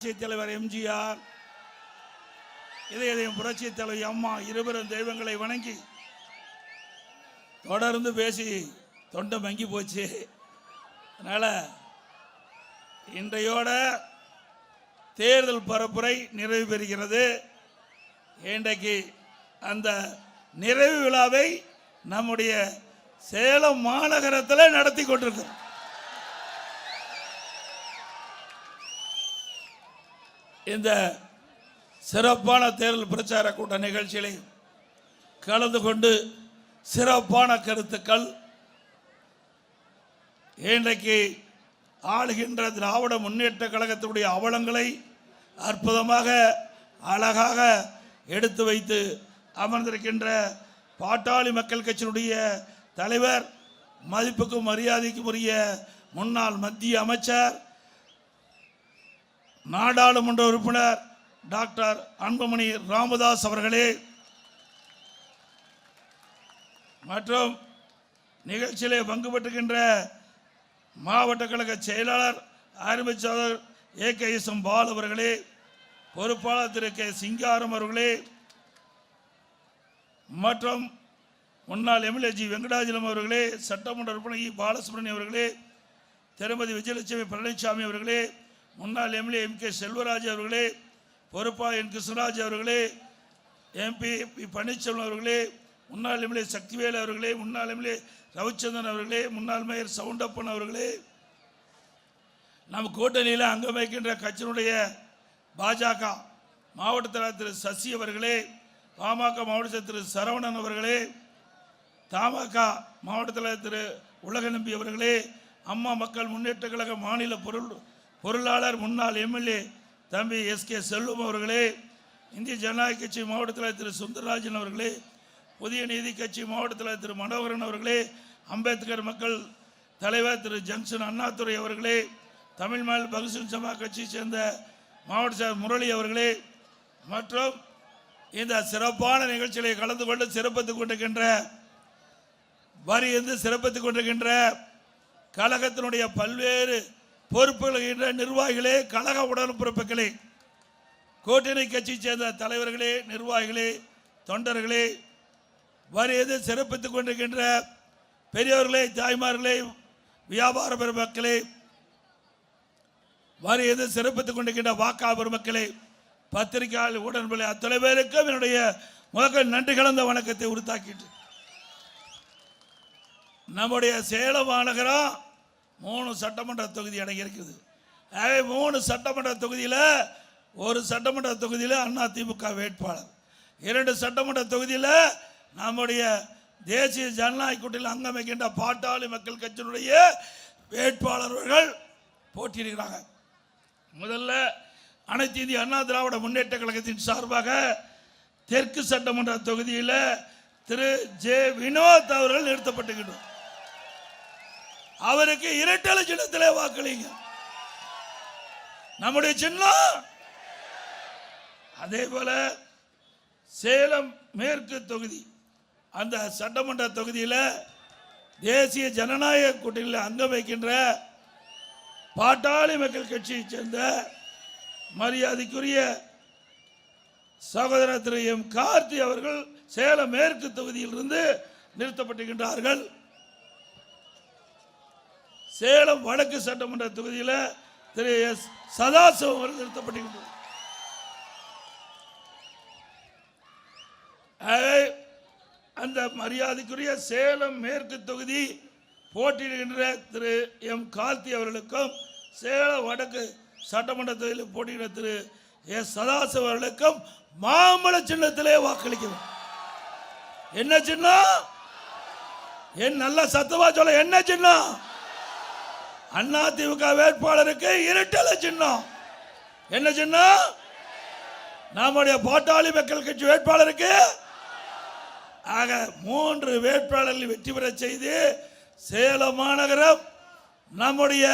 புரட்சி தலைவர் எம்ஜிஆர், இதயம் புரட்சி தலைவி அம்மா இருவரும் தெய்வங்களை வணங்கி தொடர்ந்து பேசி தொண்டை மங்கி போச்சு. அதனால இன்றையோட தேர்தல் பரப்புரை நிறைவு பெறுகிறது. இன்றைக்கு அந்த நிறைவு விழாவை நம்முடைய சேலம் மாநகரத்தில் நடத்தி கொண்டிருக்கிறோம். இந்த சிறப்பான தேர்தல் பிரச்சார கூட்ட நிகழ்ச்சிகளை கலந்து கொண்டு சிறப்பான கருத்துக்கள் இன்றைக்கு ஆளுகின்ற திராவிட முன்னேற்ற கழகத்தினுடைய அவலங்களை அற்புதமாக அழகாக எடுத்து வைத்து அமர்ந்திருக்கின்ற பாட்டாளி மக்கள் கட்சியினுடைய தலைவர், மதிப்புக்கும் மரியாதைக்கும் உரிய முன்னாள் மத்திய அமைச்சர், நாடாளுமன்ற உறுப்பினர் டாக்டர் அன்புமணி ராமதாஸ் அவர்களே, மற்றும் நிகழ்ச்சியிலே பங்கு பெற்றுகின்ற மாவட்ட கழக செயலாளர் அறிவிச்சாளர் AKSM பால் அவர்களே, பொறுப்பாளர் திரு K சிங்காரம் அவர்களே, மற்றும் முன்னாள் MLA G வெங்கடாஜலம் அவர்களே, சட்டமன்ற உறுப்பினர் E பாலசுப்ரமணியம் அவர்களே, திருமதி விஜயலட்சுமி பழனிசாமி அவர்களே, முன்னாள் MLA MK செல்வராஜ் அவர்களே, பொறுப்பாளர் N கிருஷ்ணராஜ் அவர்களே, MP பன்னீர்செல்வம் அவர்களே, முன்னாள் MLA சக்திவேல் அவர்களே, முன்னாள் MLA ரவிச்சந்திரன் அவர்களே, முன்னாள் மேயர் சவுண்டப்பன் அவர்களே, நம் கூட்டணியில் அங்கம் வைக்கின்ற கட்சியினுடைய பாஜக மாவட்ட தலைவர் திரு சசி அவர்களே, பாமக மாவட்ட திரு சரவணன் அவர்களே, தமாக மாவட்ட தலைவர் திரு உலகநம்பி அவர்களே, அம்மா மக்கள் முன்னேற்ற கழக மாநில பொருளாளர் முன்னாள் MLA தம்பி SK செல்வம் அவர்களே, இந்திய ஜனநாயக கட்சி மாவட்ட தலைவர் திரு சுந்தரராஜன் அவர்களே, புதிய நீதி கட்சி மாவட்ட தலைவர் திரு மனோகரன் அவர்களே, அம்பேத்கர் மக்கள் தலைவர் திரு ஜங்ஷன் அண்ணாதுரை அவர்களே, தமிழ் மாநில பகுஜன் சமாஜ் கட்சியை சேர்ந்த மாவட்ட செயலர் முரளி அவர்களே, மற்றும் இந்த சிறப்பான நிகழ்ச்சிகளை கலந்து கொண்டு சிறப்பித்துக் கொண்டிருக்கின்ற சிறப்பித்துக் கொண்டிருக்கின்ற கழகத்தினுடைய பல்வேறு பொறுப்புகளை நிர்வாகிகளே, கழக உடன்பிறப்புகளே, கூட்டணி கட்சியை சேர்ந்த தலைவர்களே, நிர்வாகிகளே, தொண்டர்களே, வரியது சிறப்பித்துக் கொண்டிருக்கின்ற பெரியவர்களே, தாய்மார்களே, வியாபார பெருமக்களே, வரியது சிறப்பித்துக் கொண்டிருக்கின்ற வாக்கா பெருமக்களே, பத்திரிகையாளர், உடன்பலை அத்தனை பேருக்கும் என்னுடைய முதல் நன்றி கலந்த வணக்கத்தை உறுத்தாக்கிட்டு, நம்முடைய சேலம் மாநகரம் 3 சட்டமன்ற தொகுதி அடங்கியிருக்கிறது. 3 சட்டமன்ற தொகுதியில் ஒரு சட்டமன்ற தொகுதியில் அதிமுக வேட்பாளர், 2 சட்டமன்ற தொகுதியில் நம்முடைய தேசிய ஜனநாயக கூட்டணியில் அங்கம் வைக்கின்ற பாட்டாளி மக்கள் கட்சியினுடைய வேட்பாளர்கள் போட்டியிடுகிறாங்க. முதல்ல அனைத்து இந்திய அண்ணா திராவிட முன்னேற்ற கழகத்தின் சார்பாக தெற்கு சட்டமன்ற தொகுதியில் திரு J வினோத் அவர்கள் நிறுத்தப்பட்டுகின்றோம். அவருக்கு இரட்டை சின்னத்திலே வாக்களிங்க. நம்முடைய சின்னம். அதே போல சேலம் மேற்கு தொகுதி அந்த சட்டமன்ற தொகுதியில் தேசிய ஜனநாயக கூட்டணியில் அங்கம் வைக்கின்ற பாட்டாளி மக்கள் கட்சியை சேர்ந்த மரியாதைக்குரிய சகோதரர் திரு M கார்த்தி அவர்கள் சேலம் மேற்கு தொகுதியில் இருந்து நிறுத்தப்பட்டிருக்கின்றார்கள். சேலம் வடக்கு சட்டமன்ற தொகுதியில் திரு S சதாசிவம் அவர்கள் நிறுத்தப்பட்டிருக்கின்றார். அந்த மரியாதைக்குரிய சேலம் மேற்கு தொகுதி போட்டியிடுகின்ற திரு M கார்த்தி அவர்களுக்கும், சேலம் வடக்கு சட்டமன்ற தொகுதியில் போட்டியிடுகிற திரு S சதாசிவம் அவர்களுக்கும் மாம்பழ சின்னத்திலே வாக்களிக்கிறோம். என்ன சின்னம்? என் நல்ல சத்தமா சொல்ல, என்ன சின்னம்? அதிமுக வேட்பாளருக்கு இரட்டை சின்னம். என்ன சின்னம்? நம்முடைய பாட்டாளி மக்கள் கட்சி வேட்பாளருக்கு. ஆக 3 வேட்பாளர்கள் வெற்றி பெற செய்து சேலம் மாநகரம் நம்முடைய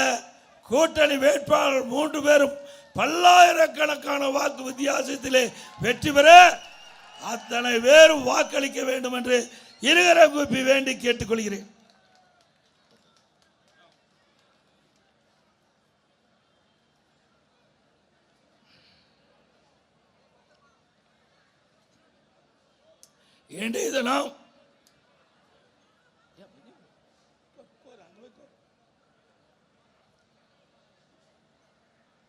கூட்டணி வேட்பாளர் 3 பேரும் பல்லாயிரக்கணக்கான வாக்கு வித்தியாசத்திலே வெற்றி பெற அத்தனை பேரும் வாக்களிக்க வேண்டும் என்று இருகரம் கூப்பி வேண்டி கேட்டுக்கொள்கிறேன். இன்றைய தினம்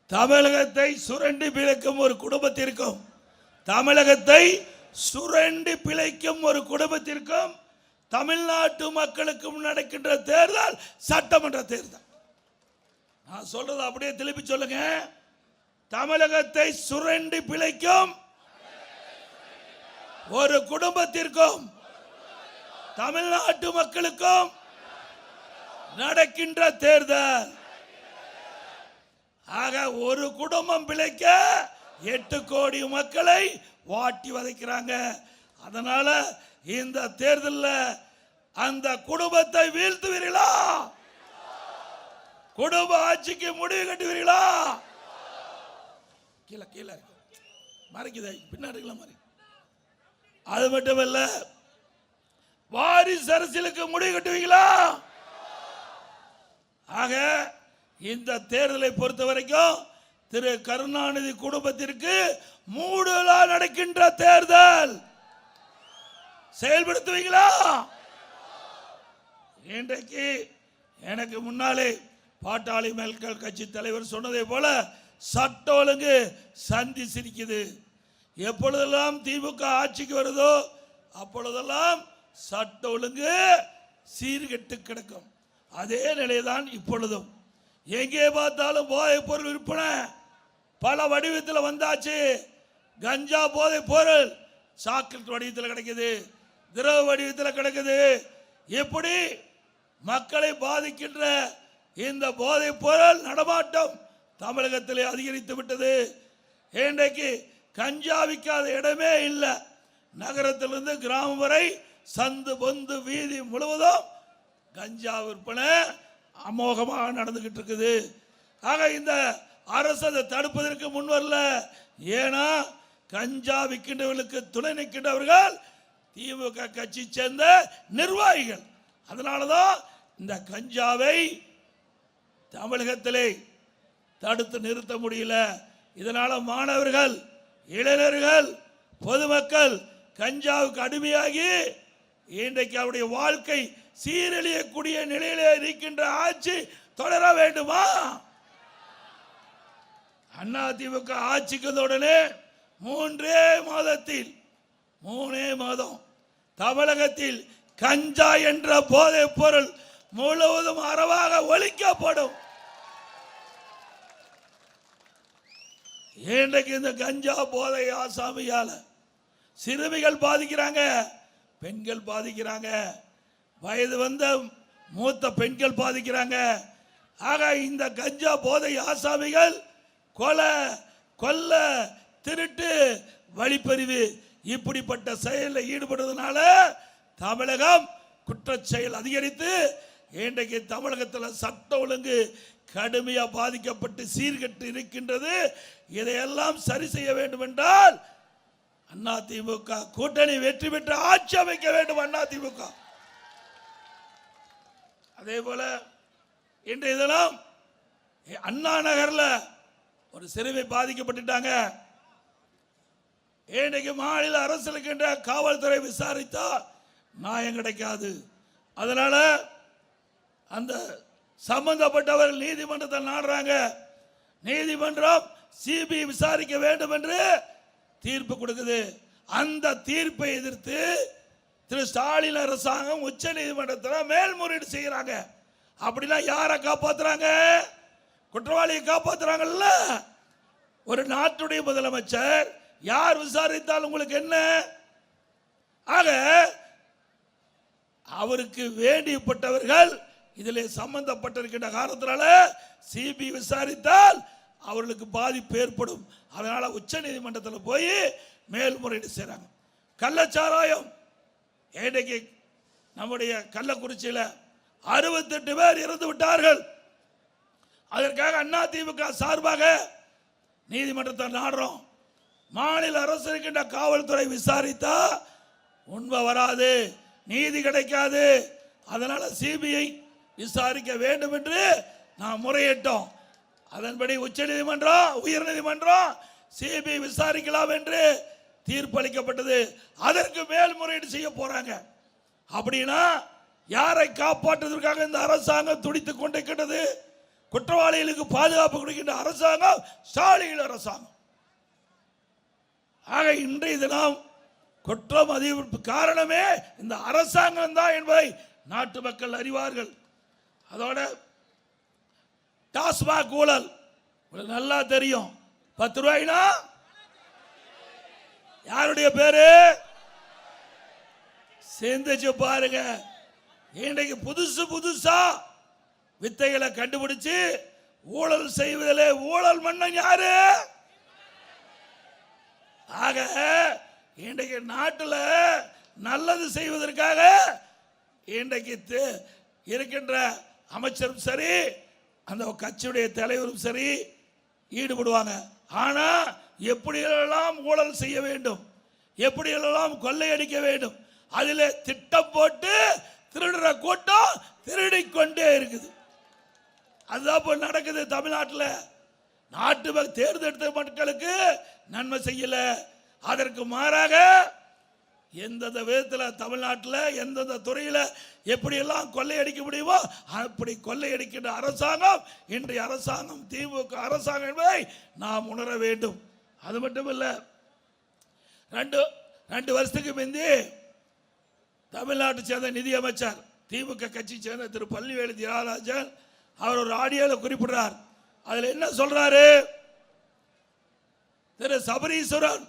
தமிழகத்தை சுரண்டி பிழைக்கும் ஒரு குடும்பத்திற்கும் தமிழ்நாட்டு மக்களுக்கும் நடக்கின்ற தேர்தல் சட்டமன்ற தேர்தல். நான் சொல்றது அப்படியே திருப்பி சொல்லுங்க. தமிழகத்தை சுரண்டி பிழைக்கும் ஒரு குடும்பத்திற்கும் தமிழ்நாட்டு மக்களுக்கும் நடக்கின்ற தேர்தல். ஆக ஒரு குடும்பம் பிழைக்க 8 கோடி மக்களை வாட்டி வதைக்கிறாங்க. அதனால இந்த தேர்தலில் அந்த குடும்பத்தை வீழ்த்துவீர்களா? குடும்ப ஆட்சிக்கு முடிவு கட்டுவீர்களா? கீழே கீழே மறைக்குது, பின்னாடி மறை. அது மட்டுமல்ல, வாரிசு அரசியலுக்கு முடிவு கட்டுவீங்களா? ஆக இந்த தேர்தலை பொறுத்த வரைக்கும் திரு கருணாநிதி குடும்பத்திற்கு மூடுலா நடக்கின்ற தேர்தல். செயல்படுத்துவீங்களா? இன்றைக்கு எனக்கு முன்னாலே பாட்டாளி மக்கள் கட்சி தலைவர் சொன்னதை போல சட்ட ஒழுங்கு சந்தி சிரிக்குது. எப்பொழுதெல்லாம் திமுக ஆட்சிக்கு வருதோ அப்பொழுதெல்லாம் சட்ட ஒழுங்கு சீர்கெட்டு கிடக்கும். அதே நிலைதான் இப்பொழுதும். எங்கே பார்த்தாலும் போதைப் பொருள் விற்பனை பல வடிவத்தில் வந்தாச்சு. கஞ்சா போதைப் பொருள் சாக்லேட் வடிவத்தில் கிடைக்குது, திரவ வடிவத்தில் கிடைக்குது. எப்படி மக்களை பாதிக்கின்ற இந்த போதைப் பொருள் நடமாட்டம் தமிழகத்தில் அதிகரித்து விட்டது. இன்றைக்கு கஞ்சா விற்காத இடமே இல்லை. நகரத்திலிருந்து கிராமம் வரை சந்து பொந்து வீதி முழுவதும் கஞ்சா விற்பனை அமோகமாக நடந்துகிட்டு இருக்குது. ஆக இந்த அரசு அதை தடுப்பதற்கு முன் வரல. ஏன்னா கஞ்சா விற்கின்றவர்களுக்கு துணை நிற்கின்றவர்கள் திமுக கட்சி சேர்ந்த நிர்வாகிகள். அதனாலதான் இந்த கஞ்சாவை தமிழகத்திலே தடுத்து நிறுத்த முடியல. இதனால மாணவர்கள், இளைஞர்கள், பொதுமக்கள் கஞ்சாவுக்கு அடிமையாகி இன்றைக்கு அவருடைய வாழ்க்கை சீரழியக்கூடிய நிலையிலே இருக்கின்ற ஆட்சி தொடர வேண்டுமா? அதிமுக ஆட்சிக்கு உடனே 3 மாதம் தமிழகத்தில் கஞ்சா என்ற போதைப் பொருள் முழுவதும் அறவாக ஒழிக்கப்படும். இன்றைக்கு இந்த கஞ்சா போதை ஆசாமியால சிறுமிகள் பாதிக்கிறாங்க, பெண்கள் பாதிக்கிறாங்க, வயது வந்த மூத்த பெண்கள் பாதிக்கிறாங்க. ஆக இந்த கஞ்சா போதை ஆசாமிகள் கொல்ல, திருட்டு, வழிப்பறிவு இப்படிப்பட்ட செயலில் ஈடுபடுவதனால தமிழகம் குற்ற செயல் அதிகரித்து இன்றைக்கு தமிழகத்தில் சட்ட ஒழுங்கு கடுமையாக பாதிக்கப்பட்டு சீர்கெட்டு இருக்கின்றது. இதையெல்லாம் சரி செய்ய வேண்டும் என்றால் அதிமுக கூட்டணி வெற்றி பெற்று ஆட்சி அமைக்க வேண்டும். அதிமுக அதே போல இன்றைய தினம் அண்ணா நகர்ல ஒரு சிறுமி பாதிக்கப்பட்டுட்டாங்க. இன்னைக்கு மாநில அரசு இருக்கின்ற காவல்துறை விசாரித்தா நியாயம் கிடைக்காது. அதனால அந்த சம்பந்தப்பட்டவர்கள் நீதிமன்றத்தை நாடுறாங்க. நீதிமன்றம் சிபிஐ விசாரிக்க வேண்டும் என்று தீர்ப்பு கொடுக்குது. அந்த தீர்ப்பை எதிர்த்து திரு ஸ்டாலின் அரசாங்கம் உச்ச நீதிமன்றத்தில் மேல்முறையீடு செய்யறாங்க. அப்படின்னா யாரை காப்பாத்துறாங்க? குற்றவாளியை காப்பாத்துறாங்கல்ல. ஒரு நாட்டுடைய முதலமைச்சர் யார் விசாரித்தால் உங்களுக்கு என்ன? ஆக அவருக்கு வேண்டியப்பட்டவர்கள் இதில் சம்பந்தப்பட்டிருக்கின்ற காரணத்தினால சிபிஐ விசாரித்தால் அவர்களுக்கு பாதிப்பு ஏற்படும். அதனால உச்ச நீதிமன்றத்தில் போய் மேல்முறையீடு செய்றாங்க. கள்ளச்சாராயம் இன்றைக்கு நம்முடைய கள்ளக்குறிச்சியில் 68 பேர் இறந்து விட்டார்கள். அதற்காக அதிமுக சார்பாக நீதிமன்றத்தை நாடுறோம். மாநில அரசு இருக்கின்ற காவல்துறை விசாரித்தா உண்மை வராது, நீதி கிடைக்காது. அதனால சிபிஐ விசாரிக்க வேண்டும் என்று நாம் முறையிட்டோம். அதன்படி உச்ச நீதிமன்றம், உயர் நீதிமன்றம் சிபிஐ விசாரிக்கலாம் என்று தீர்ப்பளிக்கப்பட்டது. அதற்கு மேல்முறையீடு செய்ய போறாங்க. அப்படின்னா யாரை காப்பாற்றுவதற்காக இந்த அரசாங்கம் துடித்துக் கொண்டிருக்கிறது? குற்றவாளிகளுக்கு பாதுகாப்பு கொடுக்கின்ற அரசாங்கம் ஸ்டாலின் அரசாங்கம். ஆக இன்றைய தினம் குற்றம் அதிகரிப்பு காரணமே இந்த அரசாங்கம் தான் என்பதை நாட்டு மக்கள் அறிவார்கள். அதோட டாஸ்மாக் ஊழல் உங்களுக்கு நல்லா தெரியும். 10 ரூபாய்னா யாருடைய பேரு? சிந்திச்சு பாருங்க. இன்றைக்கு புதுசா வித்தைகளை கண்டுபிடிச்சு ஊழல் செய்வதிலே ஊழல் மன்னன் யாரு? ஆக இன்றைக்கு நாட்டில் நல்லது செய்வதற்காக இன்றைக்கு இருக்கின்ற அமைச்சரும் சரி, அந்த கட்சியுடைய தலைவரும் சரி ஈடுபடுவாங்க. ஆனா எப்படியெல்லாம் ஊழல் செய்ய வேண்டும், எப்படியெல்லாம் கொள்ளையடிக்க வேண்டும், அதில் திட்டம் போட்டு திருடுற கூட்டம் திருடிக்கொண்டே இருக்குது. அதுதான் இப்போ நடக்குது தமிழ்நாட்டில். நாட்டு தேர்ந்தெடுத்த மக்களுக்கு நன்மை செய்யல. அதற்கு மாறாக எந்தெந்த விதத்தில் தமிழ்நாட்டில் எந்தெந்த துறையில் எப்படியெல்லாம் கொள்ளையடிக்க முடியுமோ அப்படி கொள்ளையடிக்கின்ற அரசாங்கம் இன்றைய அரசாங்கம், திமுக அரசாங்கம் என்பதை நாம் உணர வேண்டும். அது மட்டும் இல்லை, ரெண்டு வருஷத்துக்கு முந்தி தமிழ்நாட்டை சேர்ந்த நிதியமைச்சர் திமுக கட்சி சேர்ந்த திரு பள்ளிவேலு தியாகராஜன் அவர் ஒரு ஆடியோவில் குறிப்பிடுறார். அதில் என்ன சொல்றாரு? திரு சபரீஸ்வரன்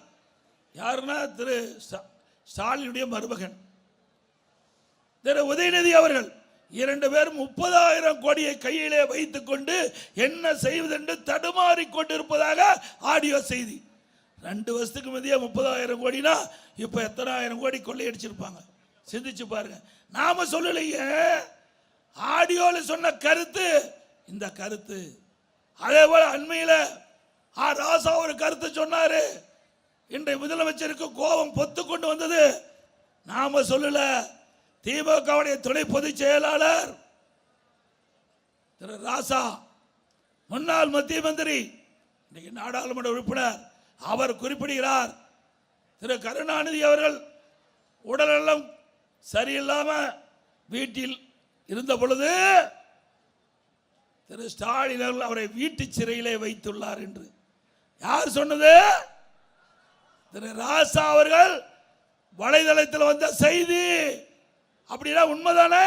யாருன்னா திரு ஸ்டாலினுடைய மருமகன் திரு உதயநிதி அவர்கள் 2 பேரும் 30,000 கோடியை கையிலே வைத்துக் கொண்டு என்ன செய்வதென்று தடுமாறி கொண்டிருப்பதாக ஆடியோ செய்தி. 2 வருஷத்துக்கு முந்தைய 30,000 கோடினா இப்ப எத்தனை ஆயிரம் கோடி கொள்ளையடிச்சிருப்பாங்க. சிந்திச்சு பாருங்க. நாம சொல்லலையே, ஆடியோல சொன்ன கருத்து இந்த கருத்து. அதே போல அண்மையில் ராசா ஒரு கருத்து சொன்னாரு. இன்றைய முதலமைச்சருக்கு கோபம் பொத்து கொண்டு வந்தது. நாம சொல்லல, திமுகவுடைய துணை பொதுச் செயலாளர் திரு ராசா, முன்னாள் மத்திய மந்திரி, இன்னைக்கு நாடாளுமன்ற உறுப்பினர், அவர் குறிப்பிடுகிறார். திரு கருணாநிதி அவர்கள் உடல்நலம் சரியில்லாம வீட்டில் இருந்த பொழுது திரு ஸ்டாலின் அவர்கள் அவரை வீட்டு சிறையிலே வைத்துள்ளார் என்று யார் சொன்னது? திரு ராசா அவர்கள் வலைதளத்தில் வந்த செய்தி. அப்படின்னா உண்மைதானே?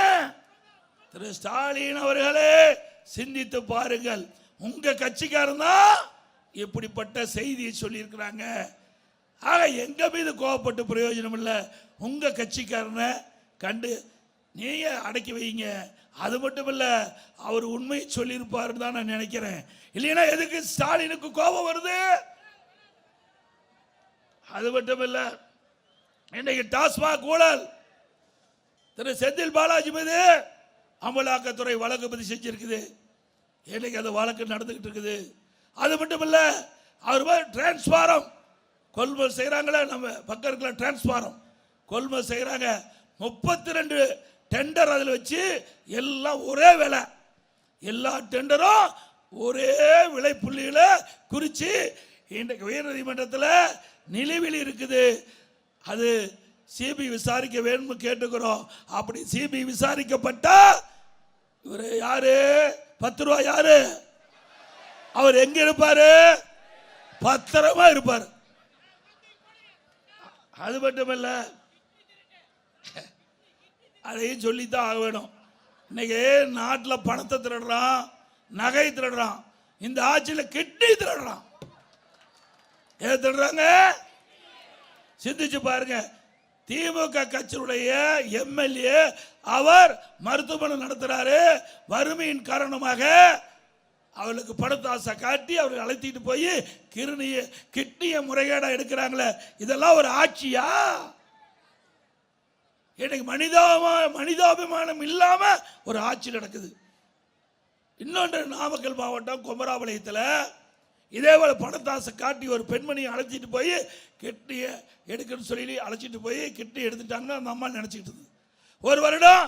திரு ஸ்டாலின் அவர்களே சிந்தித்து பாருங்கள். உங்க கட்சிக்காரன் தான் இப்படிப்பட்ட செய்தியை சொல்லி இருக்கிறாங்க. ஆக எங்க மீது கோபப்பட்டு பிரயோஜனம் இல்லை. உங்க கட்சிக்காரனை கண்டு நீங்க அடக்கி வைங்க. அது மட்டும் இல்ல, அவர் உண்மையை சொல்லியிருப்பாருன்னு தான் நான் நினைக்கிறேன். இல்லைன்னா எதுக்கு ஸ்டாலினுக்கு கோபம் வருது? அது மட்டும் இல்ல, இன்னைக்கு டாஸ்மாக் ஊழல் திரு செந்தில் பாலாஜி மீது அமலாக்கத்துறை வழக்கு பதிவு செஞ்சிருக்குது. இன்னைக்கு அந்த வழக்கு நடந்துகிட்டு இருக்குது. அது மட்டும் இல்ல, அவர் டிரான்ஸ்பாரம் கொள்முதல் செய்யறாங்களே, நம்ம பக்கம் இருக்கிற டிரான்ஸ்பாரம் கொள்முதல் செய்யறாங்க. 32 டெண்டர் அதில் வச்சு எல்லாம் ஒரே விலை, எல்லா டெண்டரும் ஒரே விலை புள்ளியில குறிச்சு இன்றைக்கு உயர் நீதிமன்றத்தில் நிலுவையில் இருக்குது. அது சிபிஐ விசாரிக்க வேண்டும் கேட்டுக்கிறோம். அப்படி சிபிஐ விசாரிக்கப்பட்டா இவரு யாரு? 10 ரூபாய் யாரு? அவர் எங்க இருப்பாரு? பத்திரமா இருப்பார். அது மட்டுமல்ல, அதையும் சொல்லித்தான் ஆக வேணும். இன்னைக்கு நாட்டில் பணத்தை திருடுறான், நகை திருடுறான், இந்த ஆட்சியில் கிட்னி திருடுறான். எதை திருடுறாங்க? சிந்திச்சு பாருங்க. திமுக கட்சியுடைய எம்எல்ஏ அவர் மருத்துவமனை நடத்துறாரு. வறுமையின் காரணமாக அவளுக்கு பணத்தாசை காட்டி அவர்கள் அழைத்திட்டு போய் கிட்னியை முறைகேடா எடுக்கிறாங்களே, இதெல்லாம் ஒரு ஆட்சியா? எனக்கு மனிதாபிமானம் இல்லாம ஒரு ஆட்சி நடக்குது. இன்னொன்று, நாமக்கல் மாவட்டம் குமராபாளையத்தில் இதே போல பணத்தாசை காட்டி ஒரு பெண்மணியை அழைச்சிட்டு போய் கிட்னியை எடுக்கணும்னு சொல்லி அழைச்சிட்டு போய் கிட்னி எடுத்துட்டாங்கன்னு அந்த அம்மா நினைச்சிட்டு இருந்தது. 1 வருடம்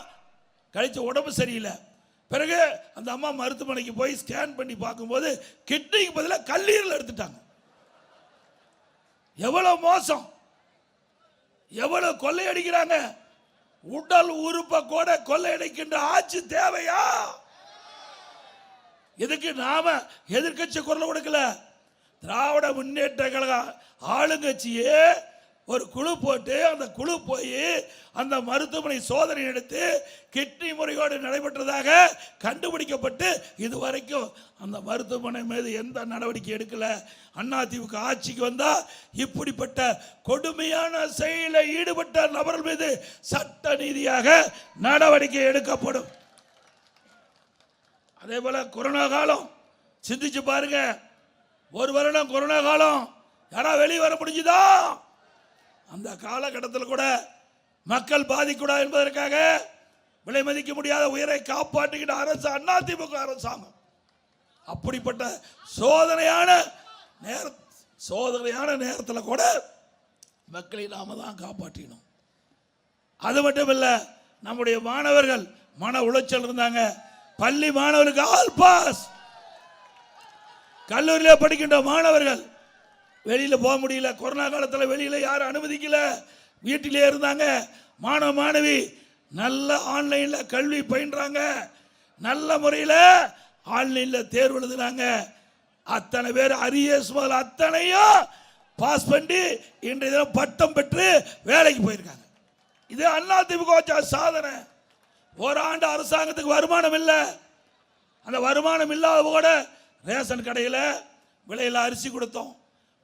கழிச்சு உடம்பு சரியில்லை. பிறகு அந்த அம்மா மருத்துவமனைக்கு போய் ஸ்கேன் பண்ணி பார்க்கும்போது கிட்னிக்கு பதிலாக கல்லீரல் எடுத்துட்டாங்க. எவ்வளவு மோசம்! எவ்வளவு கொள்ளையடிக்கிறாங்க. உடல் உறுப்பை கூட கொள்ளையடிக்கின்ற ஆட்சி தேவையா? இதுக்கு நாம எதிர்க்கட்சி குரல் கொடுக்கல. திராவிட முன்னேற்ற கழக ஆளுங்கட்சியே ஒரு குழு போட்டு அந்த குழு போய் அந்த மருத்துவமனை சோதனை எடுத்து கிட்னி முறையோடு நடைபெற்றதாக கண்டுபிடிக்கப்பட்டு இதுவரைக்கும் அந்த மருத்துவமனை மீது எந்த நடவடிக்கை எடுக்கல. அதிமுக ஆட்சிக்கு வந்தா இப்படிப்பட்ட கொடுமையான செயலில் ஈடுபட்ட நபர்கள் மீது சட்ட ரீதியாக நடவடிக்கை எடுக்கப்படும். அதே போல கொரோனா காலம் சிந்திச்சு பாருங்க. ஒரு வருடம் கொரோனா காலம் யாரா வெளியே வர முடிஞ்சுதா? அந்த காலகட்டத்தில் கூட மக்கள் பாதிக்கூடாது என்பதற்காக விலை மதிக்க முடியாத உயிரை காப்பாற்றுகின்ற அரசு அதிமுக அரசாங்கம். அப்படிப்பட்ட சோதனையான நேரத்தில் கூட மக்களை நாம தான் காப்பாற்றினோம். அது மட்டும் இல்ல, நம்முடைய மாணவர்கள் மன உளைச்சல் இருந்தாங்க. பள்ளி மாணவர்களுக்கு ஆல் பாஸ். கல்லூரியில் படிக்கின்ற மாணவர்கள் வெளியில போக முடியல. கொரோனா காலத்தில் வெளியில யாரும் அனுமதிக்கல, வீட்டிலே இருந்தாங்க. மாணவ மாணவி நல்ல ஆன்லைன்ல கல்வி பயின்றாங்க, நல்ல முறையில் ஆன்லைன்ல தேர்வு எழுதுனாங்க. அத்தனை பேர் அரியர்ஸ் முதல் அத்தனையும் பாஸ் பண்ணி இன்றைய தினம் பட்டம் பெற்று வேலைக்கு போயிருக்காங்க. இது அதிமுக சாதனை. ஓராண்டு அரசாங்கத்துக்கு வருமானம் இல்லை. அந்த வருமானம் இல்லாத கூட ரேஷன் கடையில் விலையில்லா அரிசி கொடுத்தோம்,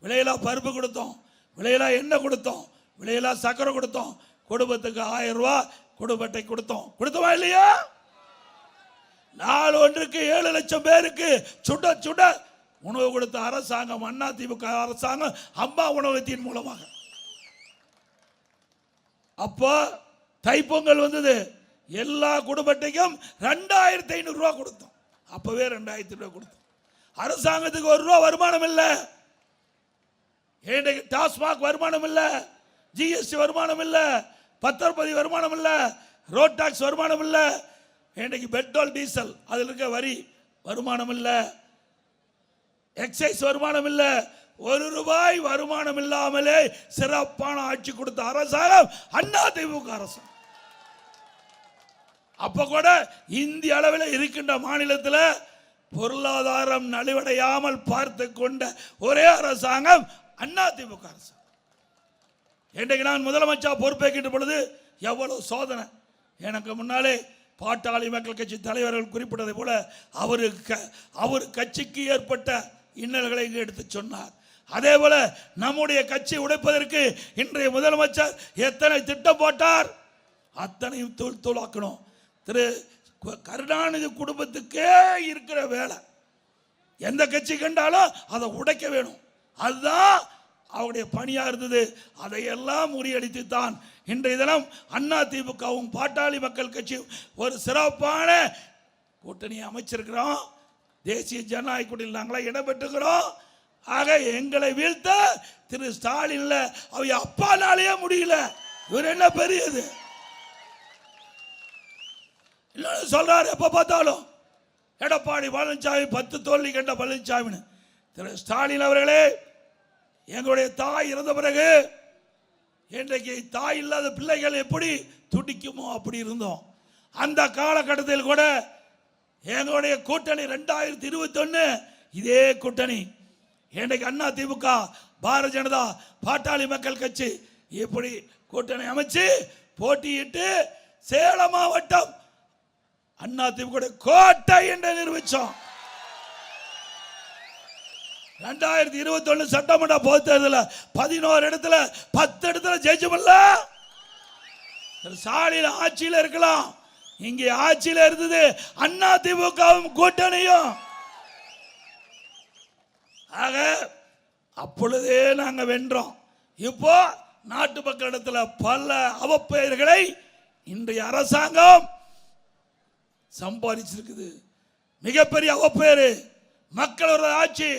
விலையில்லா பருப்பு கொடுத்தோம், விலையில்லா எண்ணெய் கொடுத்தோம், விலையில்லா சக்கரை கொடுத்தோம். குடும்பத்துக்கு 1000 ரூபாய் குடும்பத்தை கொடுத்தோமா இல்லையா? நாள் ஒன்றுக்கு 7 லட்சம் பேருக்கு சுட சுட உணவு கொடுத்த அரசாங்கம் அதிமுக அரசாங்கம் அம்மா உணவகத்தின் மூலமாக. அப்போ தைப்பொங்கல் வந்தது, எல்லா குடும்பத்தையும் 2500 ரூபாய் கொடுத்தோம். அப்பவே 2000 ரூபாய் கொடுத்தோம். அரசாங்கத்துக்கு 1 ரூபா வருமானம் இல்லை. இன்றைக்கு டாஸ்மாக் வருமானம் இல்லை, ஜிஎஸ்டி வருமானம் இல்லை, பத்திரப்பதிவு வருமானம் இல்லை, ரோட் டாக்ஸ் வருமானம் இல்லை. இன்றைக்கு பெட்ரோல் டீசல் அதில் இருக்க வரி வருமானம் இல்லை, எக்ஸைஸ் வருமானம் இல்லை. 1 ரூபாய் வருமானம் இல்லாமலே சிறப்பான ஆட்சி கொடுத்த அரசாங்கம் அதிமுக அரசாங்கம். அப்ப கூட இந்திய அளவில் இருக்கின்ற மாநிலத்தில் பொருளாதாரம் நலிவடையாமல் பார்த்து கொண்ட ஒரே அரசாங்கம் அதிமுக அரசாங்கம். இன்றைக்கு நான் முதலமைச்சர் பொறுப்பேற்கின்ற பொழுது எவ்வளவு சோதனை. எனக்கு முன்னாலே பாட்டாளி மக்கள் கட்சி தலைவர்கள் குறிப்பிட்டதை போல அவர் கட்சிக்கு ஏற்பட்ட இன்னல்களை எடுத்து சொன்னார். அதே போல நம்முடைய கட்சி உடைப்பதற்கு இன்றைய முதலமைச்சர் எத்தனை திட்டம் போட்டார், அத்தனையும் தூள் தூளாக்கணும். திரு கருணாநிதி குடும்பத்துக்கே இருக்கிற வேலை. எந்த கட்சி கண்டாலும் அதை உடைக்க வேணும், அதுதான் அவருடைய பணியா இருந்தது. அதையெல்லாம் முறியடித்து தான் இன்றைய தினம் அதிமுகவும் பாட்டாளி மக்கள் கட்சியும் ஒரு சிறப்பான கூட்டணி அமைச்சிருக்கிறோம். தேசிய ஜனநாயக கூட்டணியில் நாங்களா இடம்பெற்றுக்கிறோம். ஆக எங்களை வீழ்த்த திரு ஸ்டாலின்ல அவங்க அப்பானாலேயே முடியல. இவர் என்ன பெரியது சொல்றாரு. எப்ப பார்த்தாலும் எடப்பாடி பழனிசாமி 10 தோல்வி கண்ட பழனிசாமி. திரு ஸ்டாலின் அவர்களே, எங்களுடைய தாய் இறந்த பிறகு இன்றைக்கு தாய் இல்லாத பிள்ளைகள் எப்படி துடிக்குமோ அப்படி இருந்தோம். அந்த காலகட்டத்தில் கூட எங்களுடைய கூட்டணி 2021 இதே கூட்டணி. இன்றைக்கு அதிமுக, பாரதிய ஜனதா, பாட்டாளி மக்கள் கட்சி இப்படி கூட்டணி அமைச்சு போட்டியிட்டு சேலம் மாவட்டம் அதிமுக கோட்டை என்று நிரூபிச்சோம். 2021 சட்டமன்ற பொது தேர்தலில் 11 இடத்துல 10 இடத்துல ஜெயிச்சோம்ல. ஸ்டாலின் ஆட்சியில் இருக்கலாம், இங்கே ஆட்சியில் இருந்தது அதிமுகவும் கூட்டணியும். ஆக அப்பொழுதே நாங்க வென்றோம். இப்போ நாட்டு மக்களிடத்தில் பல அவப்பெயர்களை இன்றைய அரசாங்கம் சம்பாதிச்சிருக்குது. மிகப்பெரிய அவப்பெயர். மக்களோட ஆட்சி,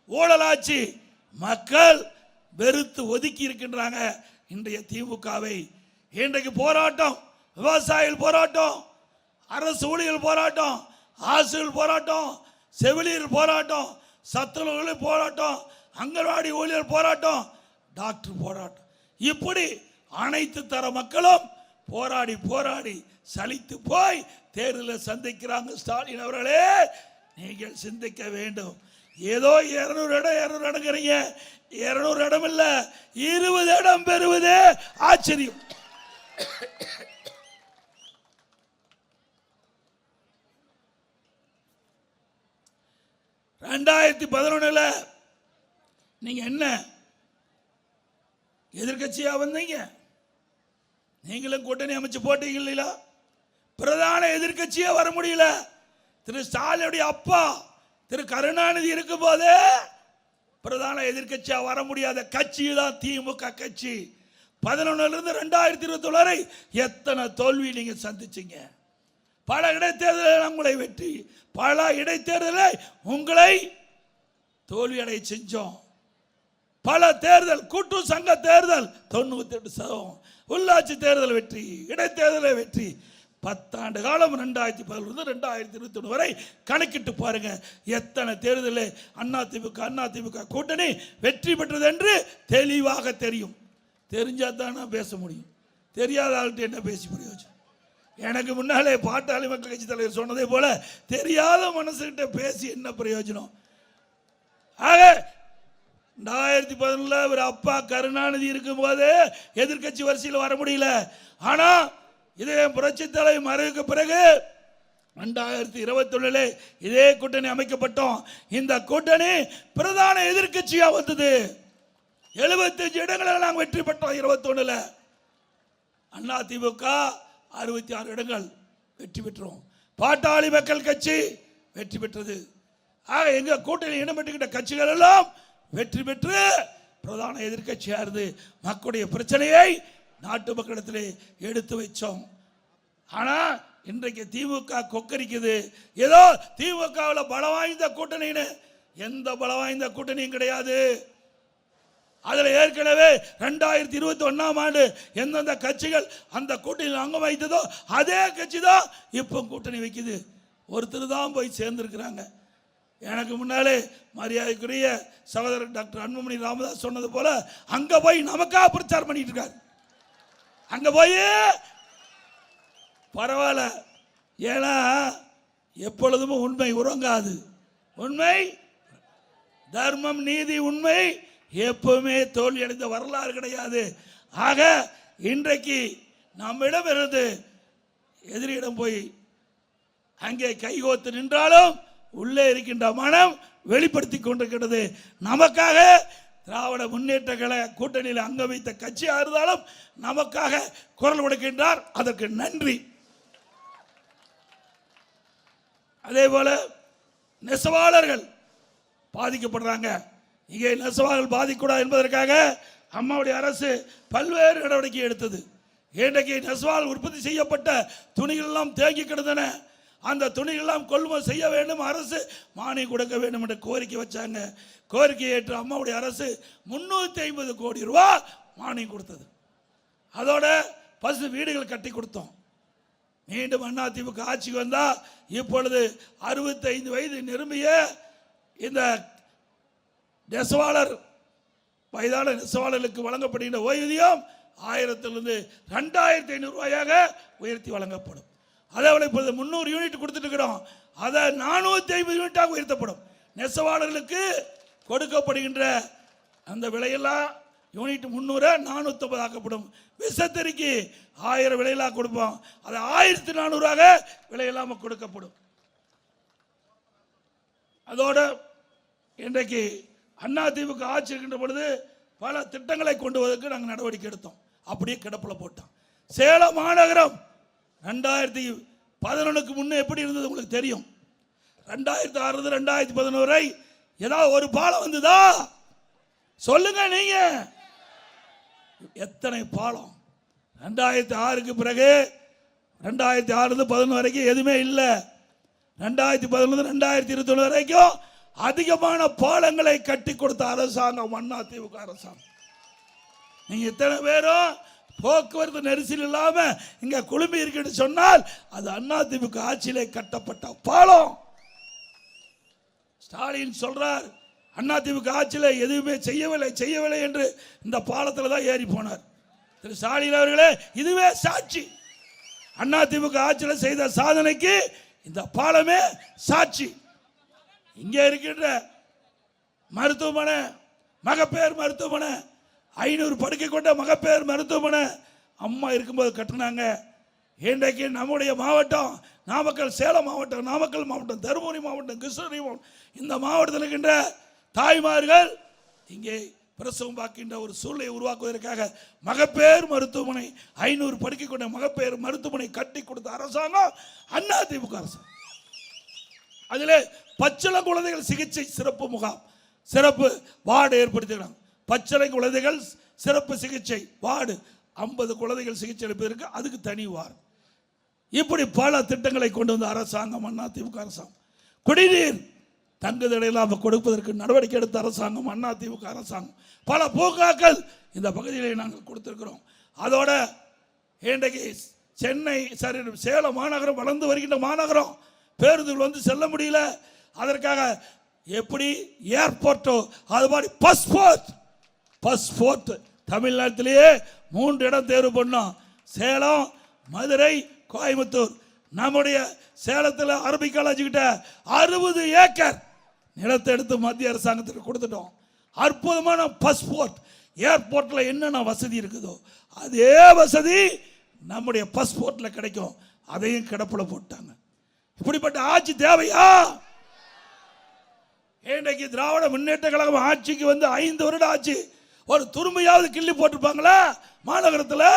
ஊழல் ஆட்சி. மக்கள் வெறுத்து ஒதுக்கி இருக்கின்றாங்க இன்றைய திமுகவை. இன்றைக்கு போராட்டம், விவசாயிகள் போராட்டம், அரசு ஊழியர்கள் போராட்டம், ஆசிரியர்கள் போராட்டம், செவிலியர் போராட்டம், சத்துணவு போராட்டம், அங்கன்வாடி ஊழியர் போராட்டம், டாக்டர் போராட்டம். இப்படி அனைத்து தர மக்களும் போராடி போராடி சலித்து போய் தேர்தலில் சந்திக்கிறாங்க. ஸ்டாலின் அவர்களே, நீங்கள் சிந்திக்க வேண்டும். ஏதோ 200 இடம் இடங்கிறீங்க. 200 இடம் இல்ல, 20 இடம் பெறுவதே ஆச்சரியம். $2011 நீங்க என்ன எதிர்கட்சியா வந்தீங்க? நீங்களும் கூட்டணி அமைச்சு போட்டீங்க இல்லையா? பிரதான எதிர்கட்சியா வர முடியல. திரு ஸ்டாலினுடைய அப்பா திரு கருணாநிதி இருக்கும் போது பிரதான எதிர்கட்சியா வர முடியாத கட்சி தான் திமுக கட்சி. 11 2021 வரை எத்தனை தோல்வி நீங்க சந்திச்சீங்க? பல இடைத்தேர்தலில் உங்களை வெற்றி, பல இடைத்தேர்தலில் உங்களை தோல்வி அடைய செஞ்சோம். பல தேர்தல், கூட்டு சங்க தேர்தல் 98%, உள்ளாட்சி தேர்தல் வெற்றி, இடைத்தேர்தலை வெற்றி. 10 ஆண்டு காலம் 2011 2021 வரை கணக்கிட்டு பாருங்க. எத்தனை தேர்தலில் அதிமுக கூட்டணி வெற்றி பெற்றது என்று தெளிவாக தெரியும். தெரிஞ்சா தான் நான் பேச முடியும். தெரியாத ஆள்கிட்ட என்ன பேசி பிரயோஜனம்? எனக்கு முன்னாலே பாட்டாளி மக்கள் கட்சி தலைவர் சொன்னதே போல தெரியாத மனசுகிட்ட பேசி என்ன பிரயோஜனம்? ஆக 2011 ஒரு அப்பா கருணாநிதி இருக்கும் போது எதிர்கட்சி வரிசையில் வர முடியல. ஆனா இதே புரட்சி தலைவர் மறைவுக்கு பிறகு 2021 இதே கூட்டணி அமைக்கப்பட்டோம். இந்த கூட்டணி பிரதான எதிர்கட்சியா வந்தது. 75 இடங்களில் நாங்கள் வெற்றி பெற்றோம். 21 அதிமுக 66 இடங்கள் வெற்றி பெற்றோம். பாட்டாளி மக்கள் கட்சி வெற்றி பெற்றது. ஆக எங்க கூட்டணி இடம் பெற்றுக்கிட்ட கட்சிகள் எல்லாம் வெற்றி பெற்று பிரதான எதிர்கட்சியா இருந்து மக்களுடைய பிரச்சனையை நாட்டு மக்களிடத்திலே எடுத்து வச்சோம். ஆனா இன்றைக்கு திமுக கொக்கரிக்குது. ஏதோ திமுகவில் பலம் வாய்ந்த கூட்டணின்னு. எந்த பலம் வாய்ந்த கூட்டணியும் கிடையாது. அதுல ஏற்கனவே 2021 ஆண்டு எந்தெந்த கட்சிகள் அந்த கூட்டணியில் அங்கம் வைத்ததோ அதே கட்சி தான் இப்போ கூட்டணி வைக்குது. ஒருத்தர் தான் போய் சேர்ந்திருக்கிறாங்க. எனக்கு முன்னாலே மரியாதைக்குரிய சகோதரர் டாக்டர் அன்புமணி ராமதாஸ் சொன்னது போல அங்க போய் நமக்காக பிரச்சாரம் பண்ணிட்டு இருக்காரு. அங்க போய் பரவாயில்ல, ஏன்னா எப்பொழுதும் உண்மை உறங்காது. உண்மை, தர்மம், நீதி, உண்மை எப்பவுமே தோல்வி அடைந்த வரலாறு கிடையாது. ஆக இன்றைக்கு நம்மிடம் இருந்து எதிரியிடம் போய் அங்கே கைகோத்து நின்றாலும் உள்ளே இருக்கின்ற மனம் வெளிப்படுத்தி கொண்டிருக்கிறது. நமக்காக திராவிட முன்னேற்ற கழக கூட்டணியில் அங்க வைத்த கட்சியாக இருந்தாலும் நமக்காக குரல் கொடுக்கின்றார். அதற்கு நன்றி. அதே போல நெசவாளர்கள் பாதிக்கப்படுறாங்க. இங்கே நெசவாளர்கள் பாதிக்கூடாது என்பதற்காக அம்மாவுடைய அரசு பல்வேறு நடவடிக்கை எடுத்தது. இன்றைக்கு நெசவாளர் உற்பத்தி செய்யப்பட்ட துணிகள் எல்லாம் தேங்கி கிடந்தன. அந்த துணிகள் எல்லாம் கொள்முதல் செய்ய வேண்டும், அரசு மானியம் கொடுக்க வேண்டும் என்ற கோரிக்கை வச்சாங்க. கோரிக்கை ஏற்று அம்மாவுடைய அரசு 350 கோடி ரூபாய் மானியம் கொடுத்தது. அதோட பசு வீடுகள் கட்டி கொடுத்தோம். மீண்டும் அதிமுக ஆட்சிக்கு வந்தா இப்பொழுது 65 வயது நிரம்பிய இந்த நெசவாளர் வயதான நெசவாளர்களுக்கு வழங்கப்படுகின்ற ஓய்வூதியம் 1000 2500 ரூபாயாக உயர்த்தி வழங்கப்படும். அதேபோல இப்பொழுது 300 யூனிட் கொடுத்துட்டு இருக்கிறோம். அதை 450 யூனிட்டாக உயர்த்தப்படும். நெசவாளர்களுக்கு கொடுக்கப்படுகின்ற அந்த விலையெல்லாம் யூனிட் 300 450 ஆக்கப்படும். விசத்தறிக்கு 1000 விலையெல்லாம் கொடுப்போம். அது 1400 விலையெல்லாம் கொடுக்கப்படும். அதோட இன்றைக்கு அதிமுக ஆட்சி இருக்கின்ற பொழுது பல திட்டங்களை கொண்டு வருவதற்கு நாங்கள் நடவடிக்கை எடுத்தோம். அப்படியே கிடப்பில் போட்டோம். சேலம் மாநகரம் 2011க்கு முன்னே எப்படி இருந்தது உங்களுக்கு தெரியும். 2006 2011 வரை ஏதாவது ஒரு பாலம் வந்ததா சொல்லுங்க நீங்க? எத்தனை பாலம்? 2006க்கு பிறகு 2006 11 வரைக்கும் எதுவுமே இல்லை. 2011 2021 வரைக்கும் அதிகமான பாலங்களை கட்டி கொடுத்த அரசாங்கம் அதிமுக அரசாங்கம். நீங்க இத்தனை பேரும் போக்குவரத்து நெரிசல் இல்லாம இங்க குழுமி இருக்கு சொன்னால் அது அதிமுக ஆட்சியிலே கட்டப்பட்ட பாலம். ஸ்டாலின் சொல்றார் அதிமுக ஆட்சியில எதுவுமே செய்யவில்லை என்று இந்த பாலத்தில் தான் ஏறி போனார். திரு ஸ்டாலின் அவர்களே, இதுவே சாட்சி. அதிமுக ஆட்சியில் செய்த சாதனைக்கு இந்த பாலமே சாட்சி. இங்கே இருக்கின்ற மருத்துவமனை, மகப்பேறு மருத்துவமனை, 500 படுக்கை கொண்ட மகப்பேறு மருத்துவமனை அம்மா இருக்கும்போது கட்டினாங்க. இன்றைக்கு நம்முடைய மாவட்டம் நாமக்கல், சேலம் மாவட்டம், நாமக்கல் மாவட்டம், தருமபுரி மாவட்டம், கிருஷ்ணகிரி மாவட்டம், இந்த மாவட்டத்தில் இருக்கின்ற தாய்மார்கள் இங்கே பிரசவம் பார்க்கின்ற ஒரு சூழ்நிலை உருவாக்குவதற்காக மகப்பேறு மருத்துவமனை, 500 படுக்கை கொண்ட மகப்பேறு மருத்துவமனை கட்டி கொடுத்த அரசாங்கம் அதிமுக அரசாங்கம். அதில் பச்சிள குழந்தைகள் சிகிச்சை சிறப்பு முகாம், சிறப்பு வார்டு ஏற்படுத்தினாங்க. பச்சிளை குழந்தைகள் சிறப்பு சிகிச்சை வார்டு, 50 குழந்தைகள் சிகிச்சை எடுப்பதற்கு அதுக்கு தனி வார்டு. இப்படி பல திட்டங்களை கொண்டு வந்த அரசாங்கம் அதிமுக அரசாங்கம். குடிநீர் தங்குதடையில்லாமல் கொடுப்பதற்கு நடவடிக்கை எடுத்த அரசாங்கம் அதிமுக அரசாங்கம். பல பூங்காக்கள் இந்த பகுதியிலே நாங்கள் கொடுத்திருக்கிறோம். அதோட இன்றைக்கு சென்னை, சேலம் மாநகரம் வளர்ந்து வருகின்ற மாநகரம், பேருந்துகள் வந்து செல்ல முடியல. அதற்காக எப்படி ஏர்போர்ட்டோ அது மாதிரி பஸ்போர்ட் தமிழ்நாட்டிலேயே 3 இடம் தேர்வு பண்ணோம். சேலம், மதுரை, கோயம்புத்தூர். நம்முடைய சேலத்தில் அரபிக் காலேஜ் கிட்ட 60 ஏக்கர் நிலத்தை எடுத்து மத்திய அரசாங்கத்துக்கு கொடுத்துட்டோம். அற்புதமான பஸ்போர்ட். ஏர்போர்ட்டில் என்னென்ன வசதி இருக்குதோ அதே வசதி நம்முடைய பஸ்போர்ட்டில் கிடைக்கும். அதையும் கிடப்பில் போட்டாங்க. இப்படிப்பட்ட ஆட்சி தேவையா? இன்றைக்கு திராவிட முன்னேற்ற கழகம் ஆட்சிக்கு வந்து 5 வருடம் ஆச்சு. ஒரு துரும்பையாவது கிள்ளி போட்டிருப்பாங்களா மாநகரத்தில்?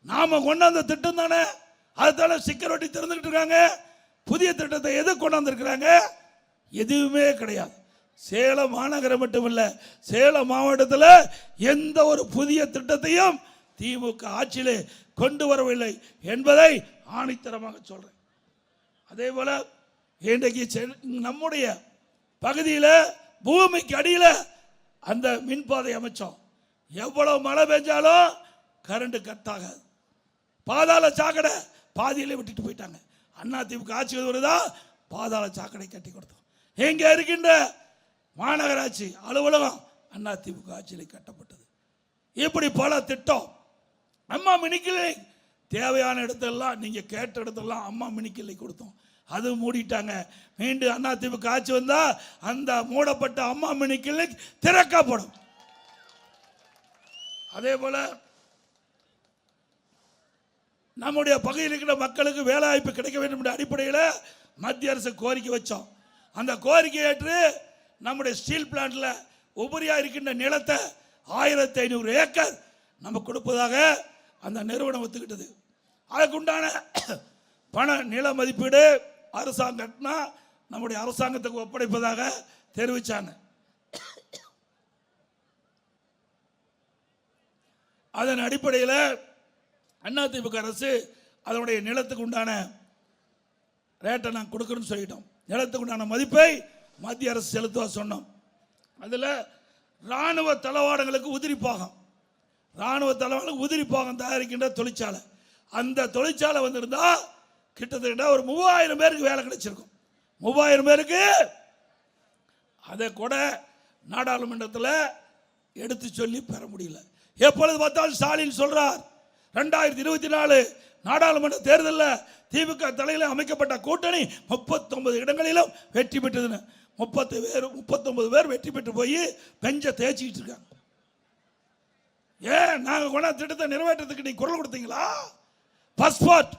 நாம கொண்டாந்த திட்டம் தானே, அதுதானே சிக்கரோட்டி திறந்துகிட்டு இருக்காங்க. புதிய திட்டத்தை எது கொண்டாந்துருக்கிறாங்க? எதுவுமே கிடையாது. சேலம் மாநகரம் மட்டுமல்ல, சேலம் மாவட்டத்தில் எந்த ஒரு புதிய திட்டத்தையும் திமுக ஆட்சியிலே கொண்டு வரவில்லை என்பதை ஆணித்தரமாக சொல்றேன். அதே போல இன்றைக்கு நம்முடைய பகுதியில் பூமிக்கு அடியில் அந்த மின்பாதை அமைச்சோம். எவ்வளவு மழை பெஞ்சாலும் கரண்ட் கட் ஆகாது. பாதாள சாக்கடை பாதியிலே விட்டுட்டு போயிட்டாங்க. அதிமுக ஆட்சி வருதா பாதாள சாக்கடை கட்டி கொடுத்தோம். எங்க இருக்கின்ற மாநகராட்சி அலுவலகம் அதிமுக ஆட்சியில் கட்டப்பட்டது. இப்படி பல திட்டம். அம்மா மினிக்கிளை தேவையான இடத்தெல்லாம், நீங்க கேட்ட இடத்தெல்லாம் அம்மா மினிக்கிளை கொடுத்தோம். அது மூடிட்டாங்க. மீண்டும் அதிமுக ஆட்சி வந்தா அந்த மூடப்பட்ட அம்மா மினிக்கிளை திறக்கப்படும். அதே போல நம்முடைய பகுதியில் இருக்கிற மக்களுக்கு வேலை வாய்ப்பு கிடைக்க வேண்டும் என்ற அடிப்படையில் மத்திய அரசு கோரிக்கை வச்சோம். அந்த கோரிக்கை ஏற்று நம்முடைய ஸ்டீல் பிளான்ட்ல உபரியா இருக்கின்ற நிலத்தை 1500 ஏக்கர் நம்ம கொடுப்பதாக அந்த நிறுவனம் ஒத்துக்கிட்டது. அதுக்குண்டான பண நில மதிப்பீடு அரசாங்கம்னா நம்முடைய அரசாங்கத்துக்கு ஒப்படைப்பதாக தெரிவிச்சாங்க. அதன் அடிப்படையில் அதிமுக அரசு அதனுடைய நிலத்துக்கு உண்டான ரேட்டை நான் கொடுக்கணும்னு சொல்லிட்டோம். நிலத்துக்கு உண்டான மதிப்பை மத்திய அரசு செலுத்துவ சொன்னோம். அதில் இராணுவ தளவாடங்களுக்கு உதிரிப்பாகம், இராணுவ தளவாடங்களுக்கு உதிரிப்பாகம் தயாரிக்கின்ற தொழிற்சாலை, அந்த தொழிற்சாலை வந்திருந்தா கிட்டத்தட்ட ஒரு 3000 பேருக்கு வேலை கிடைச்சிருக்கும். 3000 பேருக்கு. அதை கூட நாடாளுமன்றத்தில் எடுத்து சொல்லி பெற முடியல. எப்பொழுது பார்த்தாலும் ஸ்டாலின் சொல்றார் 2024 நாடாளுமன்ற தேர்தலில் திமுக தலையில் அமைக்கப்பட்ட கூட்டணி 39 இடங்களிலும் வெற்றி பெற்றதுன்னு. 39 பேர் வெற்றி பெற்று போய் பெஞ்ச தேய்ச்சிக்கிட்டு இருக்காங்க. ஏன் நாங்கள் கொண்டா திட்டத்தை நிறைவேற்றத்துக்கு நீங்க குரல் கொடுத்தீங்களா? பாஸ்போர்ட்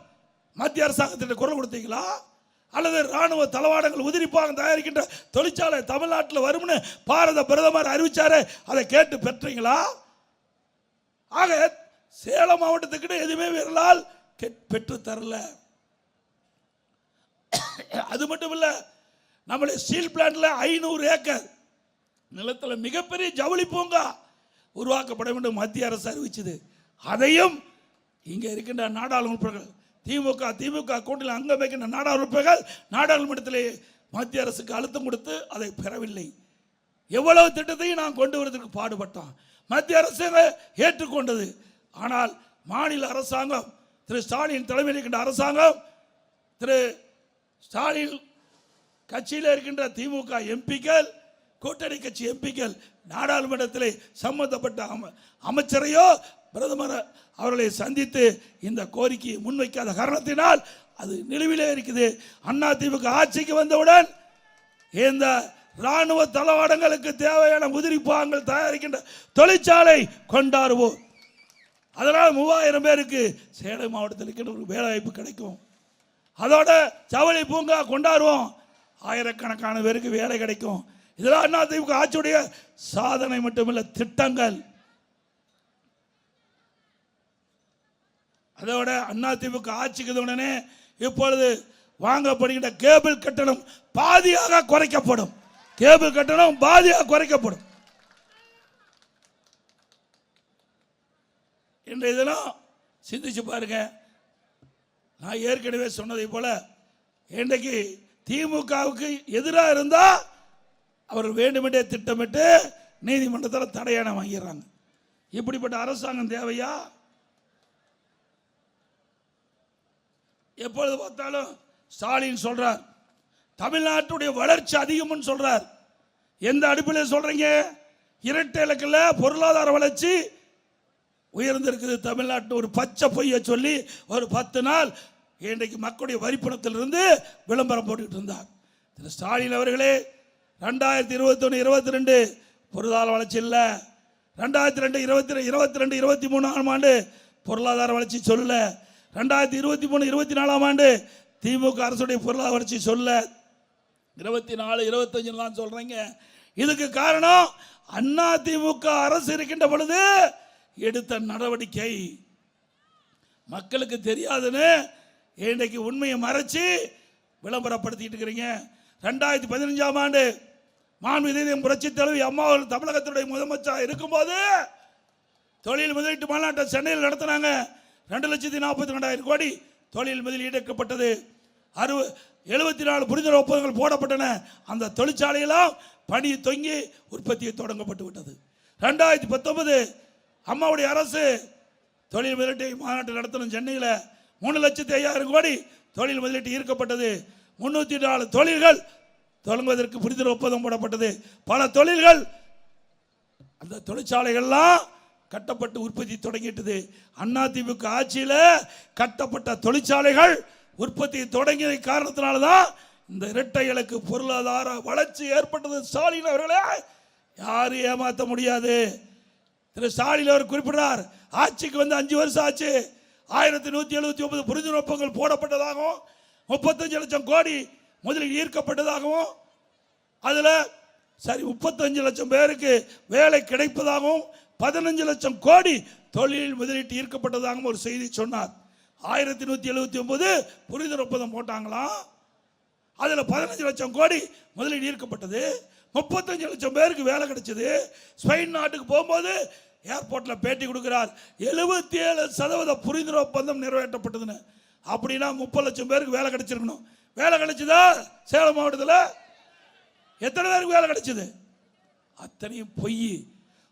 மத்திய அரசாங்கத்திட்ட குரல் கொடுத்தீங்களா? அல்லது ராணுவ தளவாடங்கள் உதிரிப்பாகம் தயாரிக்கின்ற தொழிற்சாலை தமிழ்நாட்டில் வரும்னு பாரத பிரதமர் அறிவிச்சாரு, அதை கேட்டு பெற்றீங்களா? ஆக சேலம் மாவட்டத்துக்கிட்ட எதுவுமே விரலால் பெற்று தரல. அது மட்டும் இல்ல, நம்மளுடைய ஸ்டீல் பிளான்ட்ல 500 ஏக்கர் நிலத்தில் மிகப்பெரிய ஜவுளி பூங்கா உருவாக்கப்பட வேண்டும் மத்திய அரசு அறிவிச்சது. அதையும் இங்க இருக்கின்ற நாடாளுமன்ற திமுக கூட்டணியில் அங்கம் வைக்கின்ற நாடாளுமன்றங்கள் நாடாளுமன்றத்திலே மத்திய அரசுக்கு அழுத்தம் கொடுத்து அதை பெறவில்லை. எவ்வளவு திட்டத்தையும் நான் கொண்டு வருவதற்கு பாடுபட்டோம். மத்திய அரசு ஏற்றுக்கொண்டது. ஆனால் மாநில அரசாங்கம், திரு ஸ்டாலின் தலைமையில் இருக்கின்ற அரசாங்கம், திரு ஸ்டாலின் கட்சியில் இருக்கின்ற திமுக எம்பிக்கள், கூட்டணி கட்சி எம்பிக்கள் நாடாளுமன்றத்தில் சம்பந்தப்பட்ட அமைச்சரையோ பிரதமர் அவர்களை சந்தித்து இந்த கோரிக்கையை முன்வைக்காத காரணத்தினால் அது நிலுவிலே இருக்குது. அதிமுக ஆட்சிக்கு வந்தவுடன் இந்த ராணுவ தளவாடங்களுக்கு தேவையான உதிரி பாகங்கள் தயாரிக்கின்ற தொழிற்சாலை கொண்டாடுவோம். அதனால் 3000 பேருக்கு சேலம் மாவட்டத்தில் ஒரு வேலை வாய்ப்பு கிடைக்கும். அதோட ஜவுளி பூங்கா கொண்டாடுவோம், ஆயிரக்கணக்கான பேருக்கு வேலை கிடைக்கும். இதெல்லாம் அதிமுக ஆட்சியுடைய சாதனை மட்டுமில்ல, திட்டங்கள். அதோட அதிமுக ஆட்சிக்கு உடனே இப்பொழுது வாங்கப்படுகின்ற கேபிள் கட்டணம் பாதியாக குறைக்கப்படும். கேபிள் கட்டணம் பாதியாக குறைக்கப்படும். இன்றைய தினம் சிந்திச்சு பாருங்க. நான் ஏற்கனவே சொன்னதை போல இன்றைக்கு திமுகவுக்கு எதிராக இருந்தா அவர் வேண்டுமென்றே திட்டமிட்டு நீதிமன்றத்தில் தடையான வாங்கிடுறாங்க. இப்படிப்பட்ட அரசாங்கம் தேவையா? எப்பொழுது பார்த்தாலும் ஸ்டாலின் சொல்றார் தமிழ்நாட்டுடைய வளர்ச்சி அதிகம்னு சொல்றார். எந்த அடிப்படையில் சொல்றீங்க? இரட்டை இலக்கில் பொருளாதார வளர்ச்சி உயர்ந்திருக்குது தமிழ்நாட்டு. ஒரு பச்சை பொய்யை சொல்லி ஒரு 10 நாள் இன்றைக்கு மக்களுடைய வரிப்பணத்திலிருந்து விளம்பரம் போட்டுக்கிட்டு இருந்தார் திரு ஸ்டாலின் அவர்களே. 2021-22 பொருளாதார வளர்ச்சி இல்லை. 2022-23 ஆண்டு பொருளாதார வளர்ச்சி சொல்ல. 2023-24 திமுக அரசுடைய பொருளாதார வளர்ச்சி சொல்ல. 24-25 தான் சொல்றீங்க. இதுக்கு காரணம் அதிமுக அரசு இருக்கின்ற பொழுது எடுத்த நடவடிக்கை. மக்களுக்கு தெரியாதுன்னு இன்றைக்கு உண்மையை மறைச்சு விளம்பரப்படுத்திட்டு இருக்கிறீங்க. 2015 மாண்புமிகு புரட்சி தலைவி அம்மா அவர்கள் தமிழகத்துடைய முதலமைச்சர் இருக்கும்போது தொழில் முதலீட்டு மாநாட்டை சென்னையில் நடத்தினாங்க. 2,42,000 கோடி தொழில் முதலீடு எடுக்கப்பட்டது. 74 புரிந்துணர்வு ஒப்பந்தங்கள் போடப்பட்டன. அந்த தொழிற்சாலையெல்லாம் பணி தொங்கி உற்பத்தியை தொடங்கப்பட்டு விட்டது. 2019 அம்மாவுடைய அரசு தொழில் முதலீட்டு மாநாட்டு நடத்தணும். சென்னையில் 3,05,000 கோடி தொழில் முதலீட்டு ஈர்க்கப்பட்டது. 304 தொழில்கள் தொடங்குவதற்கு புரிந்துணர்வு ஒப்பந்தம் போடப்பட்டது. பல தொழில்கள் அந்த தொழிற்சாலைகள்லாம் கட்டப்பட்டு உற்பத்தி தொடங்கிட்டது. அதிமுக ஆட்சியில் கட்டப்பட்ட தொழிற்சாலைகள் உற்பத்தி தொடங்கிய காரணத்தினால்தான் இந்த இரட்டை இலக்கு பொருளாதார வளர்ச்சி ஏற்பட்டது. ஸ்டாலின் அவர்களே யாரும் ஏமாற்ற முடியாது. திரு ஸ்டாலின் அவர் குறிப்பிடுறார், ஆட்சிக்கு வந்து 5 வருஷம் ஆச்சு. 1179 புரிந்துணர்வு ஒப்பந்தங்கள் போடப்பட்டதாகவும் 35 லட்சம் கோடி முதலில் ஈர்க்கப்பட்டதாகவும் அதுல 35 லட்சம் பேருக்கு வேலை கிடைப்பதாகவும் 15 லட்சம் கோடி தொழில் முதலீட்டு ஈர்க்கப்பட்டதாகவும் ஒரு செய்தி சொன்னார். 1179 புரிந்துணர்வு ஒப்பந்தம் போட்டாங்களாம். அதுல 15 லட்சம் கோடி முதலீடு ஈர்க்கப்பட்டது. 35 லட்சம் பேருக்கு வேலை கிடைச்சது. ஸ்பெயின் நாட்டுக்கு போகும்போது ஏர்போர்ட்ல பேட்டி கொடுக்கிறார், 77% புரிந்துணர்வு ஒப்பந்தம் நிறைவேற்றப்பட்டதுன்னு. அப்படின்னா 30 லட்சம் பேருக்கு வேலை கிடைச்சிருக்கணும். வேலை கிடைச்சதா? சேலம் மாவட்டத்தில் எத்தனை பேருக்கு வேலை கிடைச்சது? அத்தனையும் பொய்.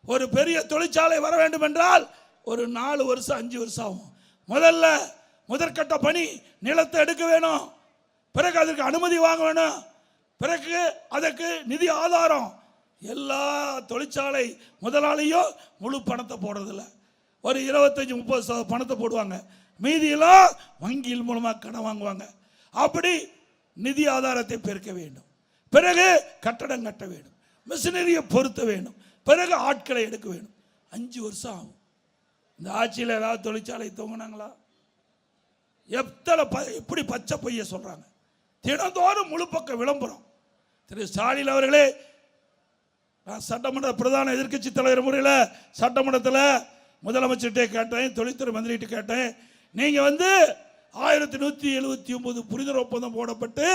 ஒரு பெரிய தொழிற்சாலை வர வேண்டும் என்றால் ஒரு 4 வருஷம் 5 வருஷம் ஆகும். முதற்கட்ட பணி நிலத்தை எடுக்க வேணும், பிறகு அதற்கு அனுமதி வாங்க வேணும், பிறகு அதற்கு நிதி ஆதாரம். எல்லா தொழிற்சாலை முதலாளியும் முழு பணத்தை போடுறதில்ல, ஒரு 25-30% பணத்தை போடுவாங்க, மீதியெல்லாம் வங்கியில் மூலமாக கடன் வாங்குவாங்க. அப்படி நிதி ஆதாரத்தை பெருக்க வேண்டும், பிறகு கட்டடம் கட்ட வேண்டும், மிஷினரியை பொருத்த வேண்டும், பிறகு ஆட்களை எடுக்க வேண்டும். 5 வருஷம் ஆகும். இந்த ஆட்சியில் ஏதாவது தொழிற்சாலை தூங்கினாங்களா? எப்படி பச்சை பொய்ய சொல்றாங்க. தினந்தோறும் முழு பக்க விளம்பரம். திரு ஸ்டாலின் அவர்களே, நான் சட்டமன்ற பிரதான எதிர்க்கட்சி தலைவர் முறையில் சட்டமன்றத்தில் முதலமைச்சர்கிட்ட கேட்டேன், தொழில்துறை மந்திரிகிட்ட கேட்டேன், நீங்க 1179 புரிந்துணர்வு ஒப்பந்தம் போடப்பட்டு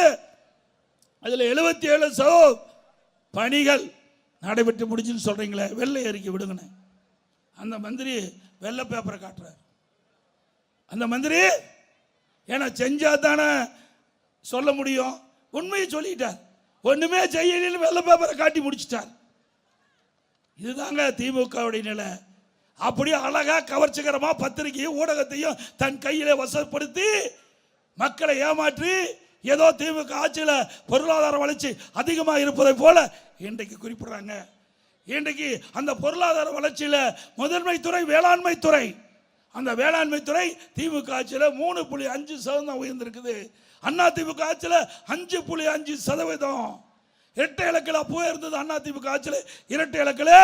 அதில் 77% பணிகள் நடைபெற்று முடிச்சுன்னு சொல்றீங்களே, வெள்ளை அறிக்கை விடுங்கன்னு. அந்த மந்திரி வெள்ளை பேப்பரை காட்டுறார். அந்த மந்திரி ஏன்னா செஞ்சா தானே சொல்ல முடியும், உண்மையை சொல்லிட்டார். ஒண்ணுமே செய்யல, வெள்ளை பேப்பரை காட்டி முடிச்சிட்டார். இதுதாங்க திமுகவுடைய நிலை. அப்படியே அழகா கவர்ச்சிகரமா பத்திரிகையும் ஊடகத்தையும் தன் கையிலே வசப்படுத்தி மக்களை ஏமாற்றி ஏதோ திமுக ஆட்சியில் பொருளாதார வளர்ச்சி அதிகமாக இருப்பதை போல இன்றைக்கு குறிப்பிடுறாங்க. இன்றைக்கு அந்த பொருளாதார வளர்ச்சியில முதன்மை துறை வேளாண்மை துறை. அந்த வேளாண்மை துறை திமுக ஆட்சியில் 3.5% உயர்ந்திருக்குது. அண்ணா திமுக ஆட்சியில் 5.5%. இரட்டை இலக்கில் அப்போ இருந்தது. அண்ணா திமுக ஆட்சியில் இரட்டை இலக்கில்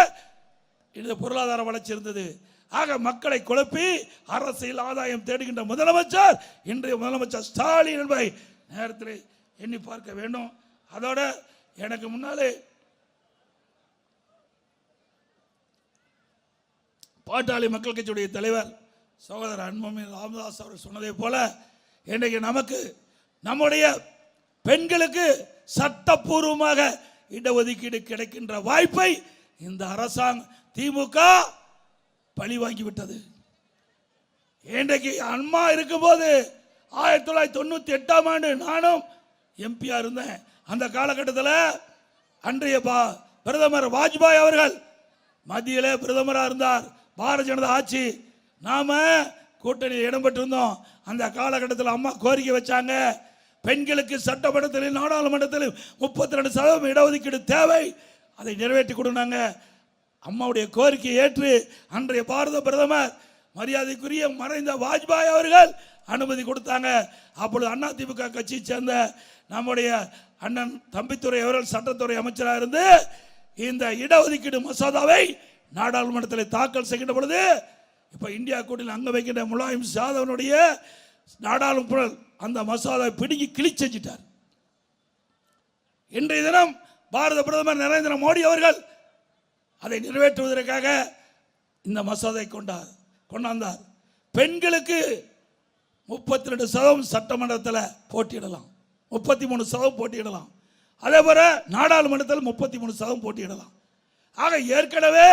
இந்த பொருளாதார வளர்ச்சி இருந்தது. ஆக மக்களை குழப்பி அரசியல் ஆதாயம் தேடுகின்ற முதலமைச்சர் இன்றைய முதலமைச்சர் ஸ்டாலின் என்பதை நேரத்தில் எண்ணி பார்க்க வேண்டும். அதோட எனக்கு முன்னாலே பாட்டாளி மக்கள் கட்சியுடைய தலைவர் சகோதரர் அன்புமணி ராமதாஸ் அவர் சொன்னதை போல இன்றைக்கு நமக்கு நம்முடைய பெண்களுக்கு சட்டப்பூர்வமாக இடஒதுக்கீடு கிடைக்கின்ற வாய்ப்பை இந்த அரசாங்கம் திமுக பழி வாங்கிவிட்டது. இன்றைக்கு அம்மா இருக்கும்போது 1998ஆம் ஆண்டு நானும் எம்பியா இருந்தேன். அந்த காலகட்டத்தில் அன்றைய பிரதமர் வாஜ்பாய் அவர்கள் மத்தியிலே பிரதமராக இருந்தார். பாரதிய ஜனதா ஆட்சி. நாம கூட்டணியில் இடம்பெற்றிருந்தோம். அந்த காலகட்டத்தில் அம்மா கோரிக்கை வச்சாங்க, பெண்களுக்கு சட்டமன்றத்திலும் நாடாளுமன்றத்திலும் 32% இடஒதுக்கீடு தேவை, அதை நிறைவேற்றி கொடுனாங்க. அம்மாவுடைய கோரிக்கையை ஏற்று அன்றைய பாரத பிரதமர் மரியாதைக்குரிய மறைந்த வாஜ்பாய் அவர்கள் அனுமதி கொடுத்தாங்க. அப்பொழுது அண்ணா திமுக கட்சியை சேர்ந்த நம்முடைய அண்ணன் தம்பித்துறை அவர்கள் சட்டத்துறை அமைச்சராக இருந்து இந்த இடஒதுக்கீடு மசோதாவை நாடாளுமன்றத்தில் தாக்கல் செய்கின்ற பொழுது இப்ப இந்தியா கூட்டணியில் அங்க வைக்கின்ற முலாயம் யாதவனுடைய நாடாளுமன்ற அந்த மசோதாவை பிடுங்கி கிளி செஞ்சிட்டார். இன்றைய தினம் பாரத பிரதமர் நரேந்திர மோடி அவர்கள் அதை நிறைவேற்றுவதற்காக இந்த மசோதை கொண்டாந்தார். பெண்களுக்கு 32% சட்டமன்றத்தில் போட்டியிடலாம், 33% போட்டியிடலாம். அதே போல நாடாளுமன்றத்தில் 33% போட்டியிடலாம். ஆக ஏற்கனவே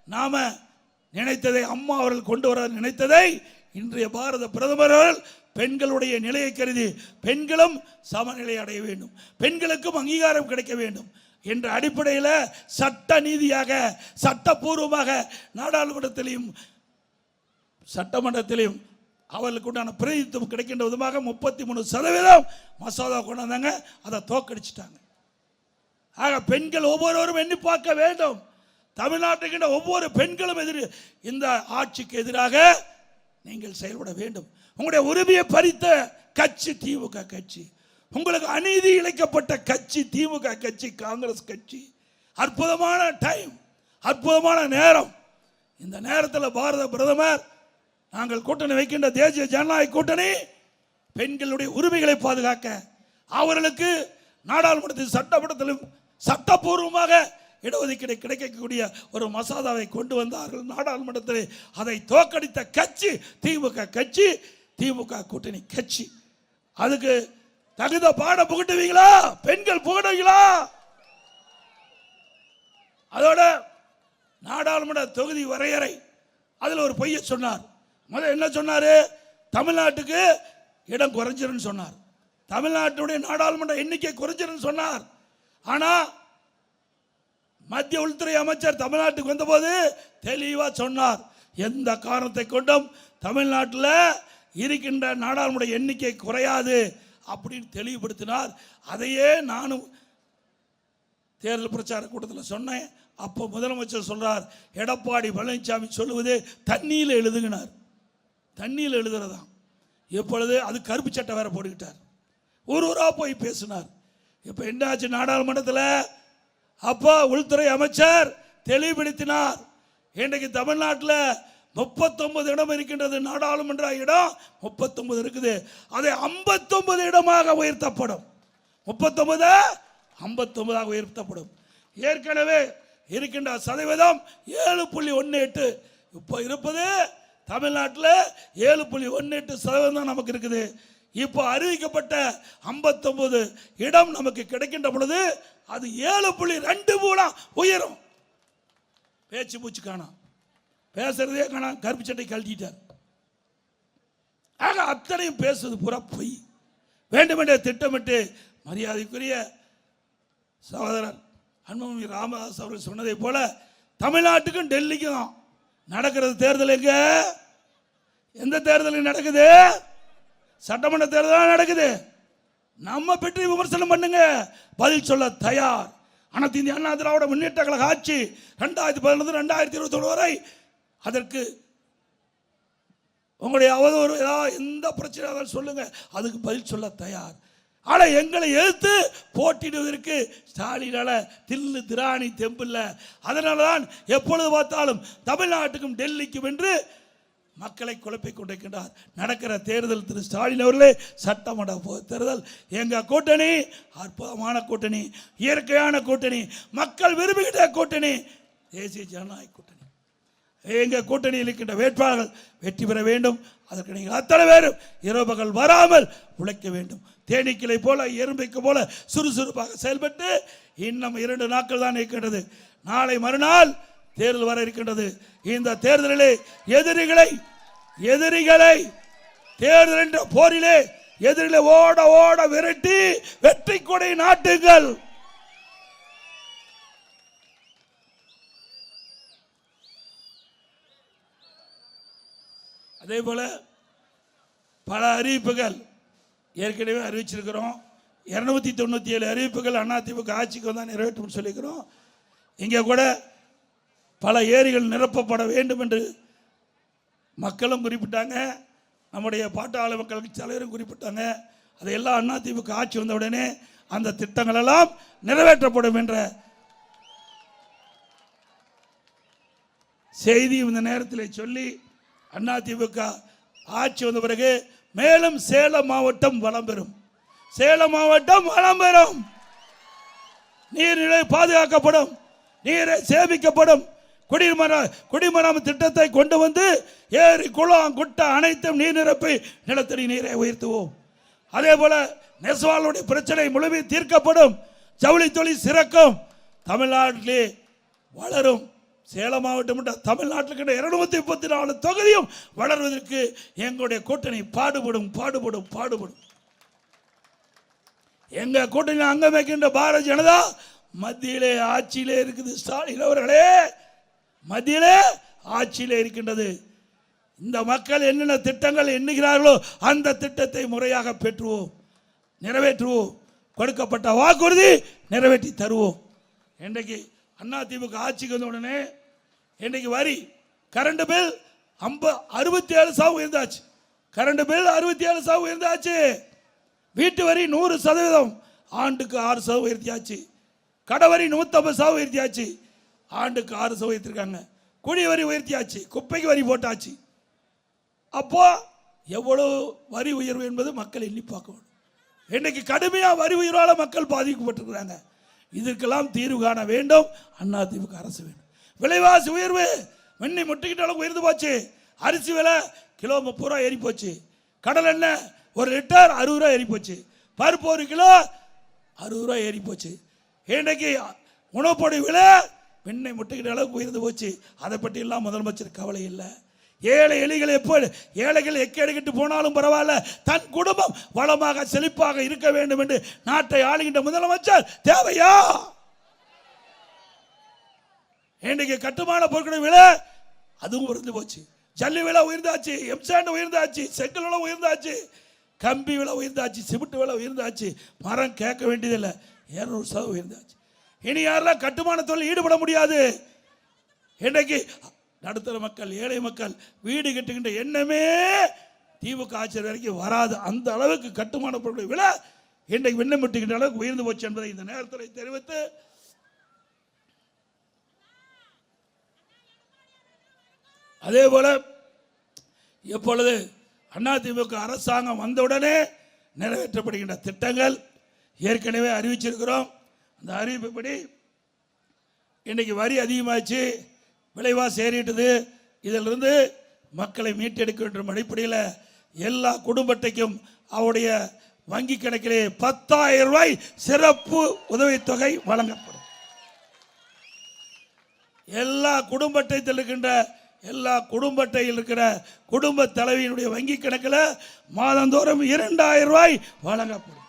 நாம நினைத்ததை அம்மா அவர்கள் கொண்டு வர நினைத்ததை இன்றைய பாரத பிரதமர் அவர்கள் பெண்களுடைய நிலையை கருதி பெண்களும் சமநிலை அடைய வேண்டும், பெண்களுக்கும் அங்கீகாரம் கிடைக்க வேண்டும் என்ற அடிப்படையில் சட்ட நீதியாக சட்டப்பூர்வமாக நாடாளுமன்றத்திலையும் சட்டமன்றத்திலையும் அவர்களுக்கு உண்டான பிரதிநிதித்துவம் கிடைக்கின்ற விதமாக 33% மசோதா கொண்டு வந்தாங்க. அதை தோக்கடிச்சிட்டாங்க. ஆக பெண்கள் ஒவ்வொருவரும் எண்ணி பார்க்க வேண்டும். தமிழ்நாட்டுக்கின்ற ஒவ்வொரு பெண்களும் இந்த ஆட்சிக்கு எதிராக நீங்கள் செயல்பட வேண்டும். உங்களுடைய உரிமையை பறித்த கட்சி திமுக கட்சி, உங்களுக்கு அநீதி இழைக்கப்பட்ட கட்சி திமுக கட்சி, காங்கிரஸ் கட்சி. அற்புதமான டைம், அற்புதமான நேரம். இந்த நேரத்தில் பாரத பிரதமர் நாங்கள் கூட்டணி வைக்கின்ற தேசிய ஜனநாயக கூட்டணி பெண்களுடைய உரிமைகளை பாதுகாக்க அவர்களுக்கு நாடாளுமன்றத்தில் சட்டமன்றத்திலும் சட்டப்பூர்வமாக இடஒதுக்கீடு கிடைக்கக்கூடிய ஒரு மசோதாவை கொண்டு வந்தார்கள். நாடாளுமன்றத்தில் அதை தோற்கடித்த கட்சி திமுக கட்சி, திமுக கூட்டணி கட்சி. அதுக்கு தகுந்த பாடம் புகட்டுவீங்களா? பெண்கள் புகட்டுவீங்களா? அதோட நாடாளுமன்ற தொகுதி வரையறை அதில் ஒரு பொய்யை சொன்னார். முதல்ல என்ன சொன்னாரு? தமிழ்நாட்டுக்கு இடம் குறைஞ்சிருன்னு சொன்னார். தமிழ்நாட்டுடைய நாடாளுமன்ற எண்ணிக்கை குறைஞ்சிருன்னு சொன்னார். ஆனா மத்திய உள்துறை அமைச்சர் தமிழ்நாட்டுக்கு வந்தபோது தெளிவா சொன்னார், எந்த காரணத்தை கொண்டும் தமிழ்நாட்டில் இருக்கின்ற நாடாளுமன்ற எண்ணிக்கை குறையாது அப்படின்னு தெளிவுபடுத்தினார். அதையே நானும் தேர்தல் பிரச்சார கூட்டத்தில் சொன்னேன். அப்போ முதலமைச்சர் சொல்றார், எடப்பாடி பழனிசாமி சொல்லுவது தண்ணியில் எழுதுகினார். தண்ணியில் எழுதுறதா. இப்பொழுது அது கருப்பு சட்டை வேற போட்டுக்கிட்டார். ஊரா போய் பேசினார். இப்போ என்னாச்சு நாடாளுமன்றத்தில்? அப்போ உள்துறை அமைச்சர் தெளிவுபடுத்தினார், இன்றைக்கு தமிழ்நாட்டில் 39 இடம் இருக்கின்றது. நாடாளுமன்ற இடம் 39 இருக்குது. அதை 59 இடமாக உயர்த்தப்படும். 39 59ஆக உயர்த்தப்படும். ஏற்கனவே இருக்கின்ற சதவீதம் 7.18. இப்போ இருப்பது தமிழ்நாட்டில் 7.18% நமக்கு இருக்குது. இப்போ அறிவிக்கப்பட்ட 59 இடம் நமக்கு கிடைக்கின்ற பொழுது அது 7.2 உயரும். பேச்சு மூச்சு காணாம், பேசுறதே காணாம், கருப்பு சட்டை கழட்டிட்டார். ஆக அத்தனையும் பேசுவது பூரா பொய். வேண்டுமென்றே திட்டமிட்டு மரியாதைக்குரிய சகோதரர் அன்புமணி ராமதாஸ் அவர்கள் சொன்னதை போல தமிழ்நாட்டுக்கும் டெல்லிக்கும் தான் நடக்கிறது தேர்தல். எங்க எந்த தேர்தல் நடக்குது? சட்டமன்ற தேர்தல் நடக்குது. நம்ம பற்றி விமர்சனம் பண்ணுங்க, பதில் சொல்ல தயார். அனைத்து இந்திய அண்ணா திராவிட முன்னேற்ற கழக ஆட்சி 2011 2021 வரை அதற்கு உங்களுடைய அவதூறு ஏதாவது எந்த பிரச்சனையாக சொல்லுங்க, அதுக்கு பதில் சொல்ல தயார். ஆனால் எங்களை எதிர்த்து போட்டிடுவதற்கு ஸ்டாலினால தில்லு திராணி தெம்பில்ல. அதனால தான் எப்பொழுது பார்த்தாலும் தமிழ்நாட்டுக்கும் டெல்லிக்கும் என்று மக்களை குழப்பிக் கொண்டிருக்கின்றார். நடக்கிற தேர்தல் திரு ஸ்டாலின் அவர்களே, சட்டமன்ற தேர்தல் எங்க கூட்டணி அற்புதமான கூட்டணி, இயற்கையான கூட்டணி, மக்கள் விரும்புகின்ற கூட்டணி, தேசிய ஜனநாயக கூட்டணி. எங்க கூட்டணியில் இருக்கின்ற வேட்பாளர்கள் வெற்றி பெற வேண்டும். அதற்கு நீங்கள் அத்தனை பேரும் இரவு பகல் வராமல் உழைக்க வேண்டும். தேனீக்களை போல எறும்பைக்கு போல சுறுசுறுப்பாக செயல்பட்டு இன்னும் 2 நாட்கள் தான் இருக்கின்றது. நாளை மறுநாள் தேர்தல் வர இருக்கின்றது. இந்த தேர்தலிலே எதிரிகளை தேர்தல் என்ற போரிலே எதிரிலே ஓட ஓட விரட்டி வெற்றி கொடை நாட்டுங்கள். அதே போல பல அறிவிப்புகள் ஏற்கனவே அறிவிச்சிருக்கிறோம். 297 அறிவிப்புகள் அதிமுக ஆட்சிக்கு வந்தால் நிறைவேற்றும் சொல்லிக்கிறோம். இங்கே கூட பல ஏரிகள் நிரப்பப்பட வேண்டும் என்று மக்களும் குறிப்பிட்டாங்க, நம்முடைய பாட்டாளி மக்கள் தலைவரும் குறிப்பிட்டாங்க. அதையெல்லாம் அதிமுக ஆட்சி வந்த உடனே அந்த திட்டங்கள் எல்லாம் நிறைவேற்றப்படும் என்ற செய்தி இந்த நேரத்தில் சொல்லி, அதிமுக ஆட்சி வந்த பிறகு மேலும் சேலம் மாவட்டம் வளம் பெறும். சேலம் மாவட்டம் வளம் பெறும். நீர்நிலை பாதுகாக்கப்படும், நீரை சேமிக்கப்படும். குடிமராமத்து திட்டத்தை கொண்டு வந்து ஏரி குளம் குட்டை அனைத்தும் நீர் நிரப்பி நிலத்தடி நீரை உயர்த்துவோம். அதே போல நெசவாளருடைய பிரச்சனை முழுமையாக தீர்க்கப்படும். ஜவுளி தொழில் சிறக்கும். தமிழ்நாட்டிலே வளரும். சேலம் மாவட்டம் தமிழ்நாட்டில் 234 தொகுதியும் வளர்வதற்கு எங்களுடைய கூட்டணி பாடுபடும். எங்க கூட்டணி அங்கம் வைக்கின்ற பாரதிய ஜனதா மத்தியிலே ஆட்சியிலே இருக்குது. ஸ்டாலின் அவர்களே, மத்தியிலே ஆட்சியிலே இருக்கின்றது. இந்த மக்கள் என்னென்ன திட்டங்கள் எண்ணுகிறார்களோ அந்த திட்டத்தை முறையாக பெற்றுவோம், நிறைவேற்றுவோம். கொடுக்கப்பட்ட வாக்குறுதி நிறைவேற்றி தருவோம். இன்றைக்கு அதிமுக ஆட்சிக்கு வந்த உடனே இன்றைக்கு வரி கரண்ட் பில் 67% உயர்ந்தாச்சு. கரண்ட் பில் 67% உயர்ந்தாச்சு. வீட்டு வரி 100%, ஆண்டுக்கு 6% உயர்த்தியாச்சு. கடவரி 150% உயர்த்தியாச்சு, ஆண்டுக்கு 6% உயர்த்திருக்காங்க. குடி வரி உயர்த்தியாச்சு, குப்பைக்கு வரி போட்டாச்சு. அப்போ எவ்வளவு வரி உயர்வு என்பது மக்கள் எண்ணி பார்க்கணும். இன்னைக்கு கடுமையாக வரி உயர்வால் மக்கள் பாதிக்கப்பட்டிருக்கிறாங்க. இதற்கெல்லாம் தீர்வு காண வேண்டும். அதிமுக அரசு வேண்டும். விலைவாசி உயர்வு வெண்ணி முட்டிக்கிட்ட அளவுக்கு உயர்ந்து போச்சு. அரிசி விலை கிலோ 30 ரூபா ஏறி போச்சு. கடல் எண்ணெய் 1 லிட்டர் 60 ரூபா ஏறி போச்சு. பருப்பு 1 கிலோ 60 ரூபா ஏறி போச்சு. இன்றைக்கு உணவுப்பொருள் விலை வெண்ணை முட்டிக்கிட்ட அளவுக்கு உயர்ந்து போச்சு. அதை பற்றி எல்லாம் முதலமைச்சர் கவலை இல்லை. ஏழைகள் எக்கெடுக்கிட்டு போனாலும் பரவாயில்ல, தன் குடும்பம் வளமாக செழிப்பாக இருக்க வேண்டும் என்று நாட்டை ஆளுகின்ற முதலமைச்சர் தேவையா? இன்றைக்கு கட்டுமான பொருட்கள் விலை அதுவும் உயர்ந்து போச்சு. ஜல்லி விலை உயர்ந்தாச்சு, எம்சாண்ட் உயர்ந்தாச்சு, செங்கல் விலை உயர்ந்தாச்சு, கம்பி விலை உயர்ந்தாச்சு, சிமெண்ட் விலை உயர்ந்தாச்சு. மரம் கேட்க வேண்டியதில்லை, 200% உயர்ந்தாச்சு. இனி யாரெல்லாம் கட்டுமான தொழில் ஈடுபட முடியாது. இன்றைக்கு நடுத்தர மக்கள், ஏழை மக்கள் வீடு கட்டுகின்ற எண்ணமே திமுக ஆட்சி வரைக்கும் வராது. அந்த அளவுக்கு கட்டுமான பொருட்கள் விலை இன்றைக்கு விண்ணப்பிக்கின்ற அளவுக்கு உயர்ந்து போச்சு என்பதை இந்த நேரத்தில் தெரிவித்து, அதே போல எப்பொழுது அதிமுக அரசாங்கம் வந்தவுடனே நிறைவேற்றப்படுகின்ற திட்டங்கள் ஏற்கனவே அறிவிச்சிருக்கிறோம். அந்த அறிவிப்புப்படி இன்னைக்கு வரி அதிகமாச்சு, விலைவாசி ஏறிட்டது. இதிலிருந்து மக்களை மீட்டெடுக்க வேண்டும் அடிப்படையில் எல்லா குடும்ப அட்டைக்கும் அவருடைய வங்கி கணக்கிலே 10,000 ரூபாய் சிறப்பு உதவித்தொகை வழங்கப்படும். எல்லா குடும்ப அட்டையில் இருக்கின்ற குடும்ப தலைவியினுடைய வங்கி கணக்கில் மாதந்தோறும் 2,000 ரூபாய் வழங்கப்படும்.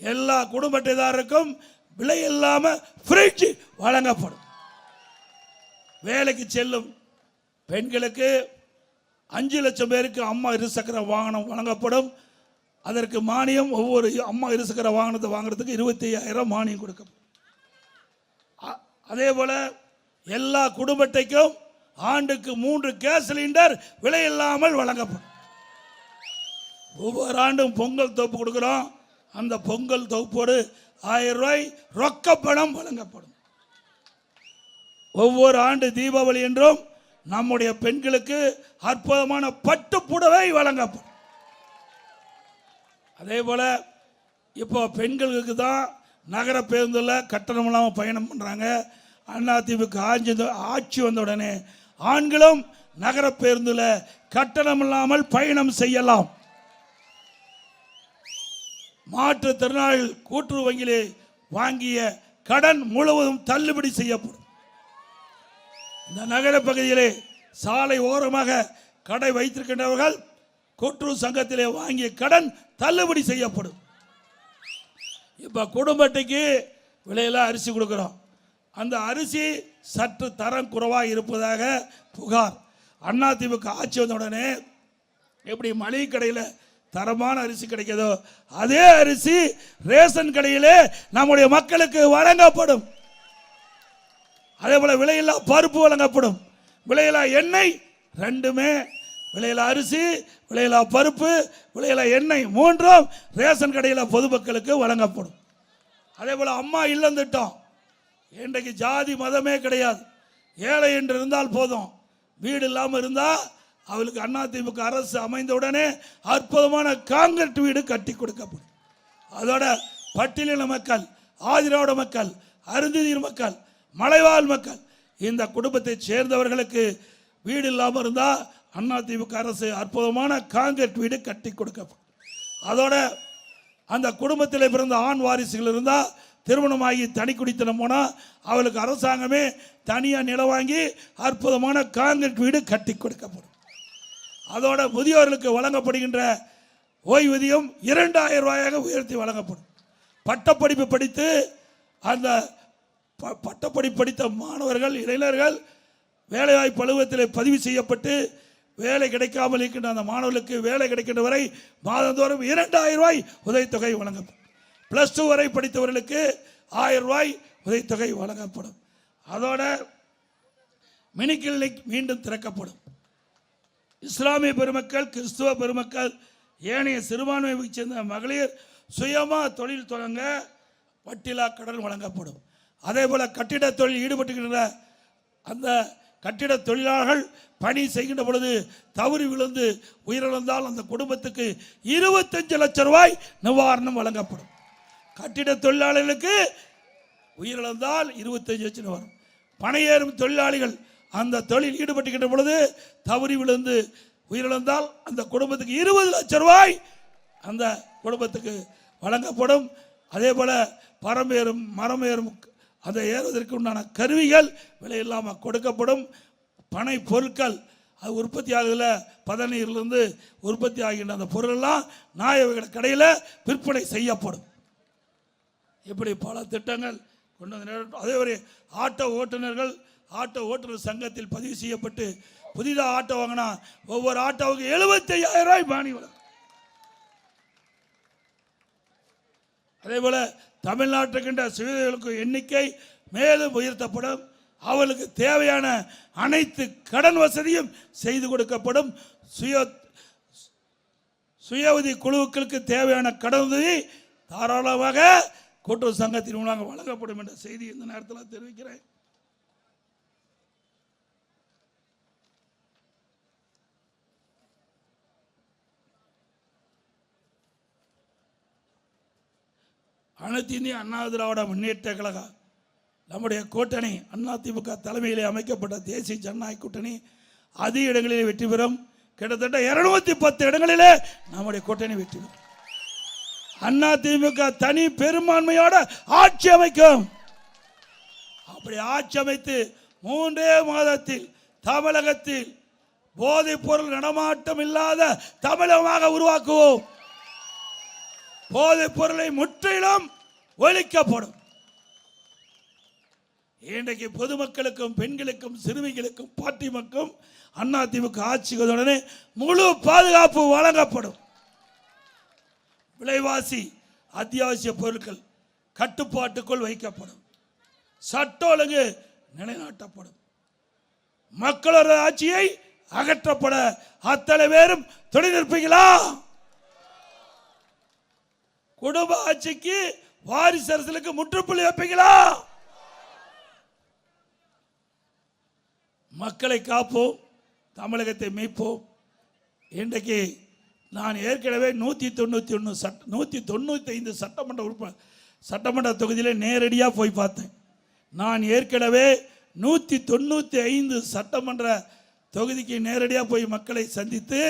எல்லா குடும்ப அட்டைதாரருக்கும் விலை இல்லாமல் ஃப்ரிட்ஜ் வழங்கப்படும். வேலைக்கு செல்லும் பெண்களுக்கு 5 லட்சம் பேருக்கு அம்மா 2 சக்கர வாகனம் வழங்கப்படும். அதற்கு மானியம் ஒவ்வொரு அம்மா இருசக்கர வாகனத்தை வாங்குறதுக்கு 25,000 மானியம் கொடுக்கப்படும். அதே போல எல்லா குடும்ப அட்டைக்கும் ஆண்டுக்கு 3 கேஸ் சிலிண்டர் விலையில்லாமல் வழங்கப்படும். ஒவ்வொரு ஆண்டும் பொங்கல் தொகுப்பு கொடுக்கிறோம். அந்த பொங்கல் தொகுப்போடு 1000 ரூபாய் ரொக்க பணம் வழங்கப்படும். ஒவ்வொரு ஆண்டு தீபாவளி என்றும் நம்முடைய பெண்களுக்கு அற்புதமான பட்டு புடவை வழங்கப்படும். அதே போல இப்போ பெண்களுக்கு தான் நகர பேருந்தில் கட்டணம் இல்லாமல் பயணம் பண்ணுறாங்க. அதிமுக ஆட்சி வந்த உடனே ஆண்களும் நகர பேருந்தில் கட்டணம் இல்லாமல் பயணம் செய்யலாம். மாற்றுத்திறனாளிகள் கூட்டுறவு வங்கியிலே வாங்கிய கடன் முழுவதும் தள்ளுபடி செய்யப்படும். இந்த நகர பகுதியிலே சாலை ஓரமாக கடை வைத்திருக்கின்றவர்கள் கூட்டுறவு சங்கத்திலே வாங்கிய கடன் தள்ளுபடி செய்யப்படும். இப்போ குடும்ப அட்டைக்கு விலையில அரிசி கொடுக்குறோம். அந்த அரிசி சற்று தரம் குறைவாக இருப்பதாக புகார். அதிமுக ஆட்சி வந்த உடனே எப்படி மளிகை கடையில் தரமான அரிசி கிடைக்கிறதோ அதே அரிசி ரேஷன் கடையிலே நம்முடைய மக்களுக்கு வழங்கப்படும். அதே போல விலையில்லா பருப்பு வழங்கப்படும். விலையில்லா எண்ணெய், ரெண்டுமே விலையில்லா அரிசி, விலையில்லா பருப்பு, விலையில்லா எண்ணெய் மூன்றும் ரேஷன் கடையில் பொதுமக்களுக்கு வழங்கப்படும். அதே போல அம்மா இல்லம் திட்டம். இன்றைக்கு ஜாதி மதமே கிடையாது. ஏழை என்று இருந்தால் போதும், வீடு இல்லாமல் இருந்தால் அவளுக்கு அதிமுக அரசு அமைந்தவுடனே அற்புதமான காங்கிரீட் வீடு கட்டி கொடுக்கப்படும். அதோட பட்டியலின மக்கள், ஆதிராவிட மக்கள், அருந்ததியர் மக்கள், மலைவாழ் மக்கள், இந்த குடும்பத்தை சேர்ந்தவர்களுக்கு வீடு இல்லாமல் இருந்தால் அதிமுக அரசு அற்புதமான காங்கிரீட் வீடு கட்டி கொடுக்கப்படும். அதோட அந்த குடும்பத்தில் பிறந்த ஆண் வாரிசுகள் இருந்தால் திருமணமாகி தனி குடித்தனம் போனால் அவளுக்கு அரசாங்கமே தனியாக நிலம் வாங்கி அற்புதமான காங்கிரீட் வீடு கட்டி கொடுக்கப்படும். அதோட முதியோர்களுக்கு வழங்கப்படுகின்ற ஓய்வூதியம் 2000 ரூபாயாக உயர்த்தி வழங்கப்படும். பட்டப்படிப்பு படித்து அந்த பட்டப்படிப்பு படித்த மாணவர்கள், இளைஞர்கள் வேலைவாய்ப்பு அலுவலகத்தில் பதிவு செய்யப்பட்டு வேலை கிடைக்காமல் இருக்கின்ற அந்த மாணவர்களுக்கு வேலை கிடைக்கின்ற வரை மாதந்தோறும் 2000 ரூபாய் உதவித்தொகை வழங்கப்படும். +2 வரை படித்தவர்களுக்கு 1000 ரூபாய் உதவித்தொகை வழங்கப்படும். அதோட மினி கிளினிக் மீண்டும் திறக்கப்படும். இஸ்லாமிய பெருமக்கள், கிறிஸ்துவ பெருமக்கள், ஏனைய சிறுபான்மையை சேர்ந்த மகளிர் சுயமாக தொழில் தொடங்க வட்டிலா கடன் வழங்கப்படும். அதே போல கட்டிட தொழில் ஈடுபட்டுகின்ற அந்த கட்டிட தொழிலாளர்கள் பணி செய்கின்ற பொழுது தவறி விழுந்து உயிரிழந்தால் அந்த குடும்பத்துக்கு 25 லட்சம் ரூபாய் நிவாரணம் வழங்கப்படும். கட்டிட தொழிலாளர்களுக்கு உயிரிழந்தால் 25 லட்சம் வரும். பணியேறும் தொழிலாளிகள் அந்த தொழில் ஈடுபட்டுகின்ற பொழுது தவறி விழுந்து உயிரிழந்தால் அந்த குடும்பத்துக்கு 20 லட்சம் ரூபாய் அந்த குடும்பத்துக்கு வழங்கப்படும். அதே போல பரம்பேறும் மரமேறும் அதை ஏறுவதற்கு உண்டான கருவிகள் விலையில்லாமல் கொடுக்கப்படும். பனை பொருட்கள் அது உற்பத்தி ஆகுதில் பதநீரிலிருந்து உற்பத்தி ஆகின்ற அந்த பொருளெல்லாம் நியாய கடையில் விற்பனை செய்யப்படும். இப்படி பல திட்டங்கள் கொண்டு வந்து. அதே மாதிரி ஆட்டோ ஓட்டுநர்கள் ஆட்டோ ஓட்டுநர் சங்கத்தில் பதிவு செய்யப்பட்டு புதிதாக ஆட்டோ வாங்கினா ஒவ்வொரு ஆட்டோவுக்கு 75,000 ரூபாய் மானியம் வழங்கும். அதே போல தமிழ்நாட்டுக்கின்ற சிறுவர்களுக்கு எண்ணிக்கை மேலும் உயர்த்தப்படும். அவர்களுக்கு தேவையான அனைத்து கடன் வசதியும் செய்து கொடுக்கப்படும். சுய உதவி குழுக்களுக்கு தேவையான கடன் உதவி தாராளமாக கூட்டுறவு சங்கத்தின் மூலமாக வழங்கப்படும் என்ற செய்தி இந்த நேரத்தில் தெரிவிக்கிறேன். அனைத்து இந்திய அண்ணா திராவிட முன்னேற்ற கழகம் நம்முடைய கூட்டணி அதிமுக தலைமையிலே அமைக்கப்பட்ட தேசிய ஜனநாயக கூட்டணி அதிக இடங்களிலே வெற்றி பெறும். கிட்டத்தட்ட 210 இடங்களிலே நம்முடைய கூட்டணி வெற்றி பெறும். அதிமுக தனி பெரும்பான்மையோட ஆட்சி அமைக்கும். அப்படி ஆட்சி அமைத்து 3 மாதத்தில் தமிழகத்தில் போதைப் பொருள் நடமாட்டம் இல்லாத தமிழகமாக உருவாக்குவோம். போதைப் பொருளை முற்றிலும் ஒழிக்கப்படும். இன்றைக்கு பொதுமக்களுக்கும் பெண்களுக்கும் சிறுமிகளுக்கும் பாட்டிமக்கும் அதிமுக ஆட்சிகளுடனே முழு பாதுகாப்பு வழங்கப்படும். விலைவாசி அத்தியாவசிய பொருட்கள் கட்டுப்பாட்டுக்குள் வைக்கப்படும். சட்ட ஒழுங்கு நிலைநாட்டப்படும். மக்களோட ஆட்சியை அகற்றப்பட அத்தனை பேரும் துணை நிற்பீங்களா? குடும்ப ஆட்சிக்கு வாரிசு அரசுக்கு முற்றுப்புள்ளி வைப்பீங்களா? மக்களை காப்போம், தமிழகத்தை மீட்போம். இன்றைக்கு நான் ஏற்கனவே 195 சட்டமன்ற தொகுதியில் நேரடியாக போய் பார்த்தேன். நான் ஏற்கனவே 195 சட்டமன்ற தொகுதிக்கு நேரடியாக போய் மக்களை சந்தித்து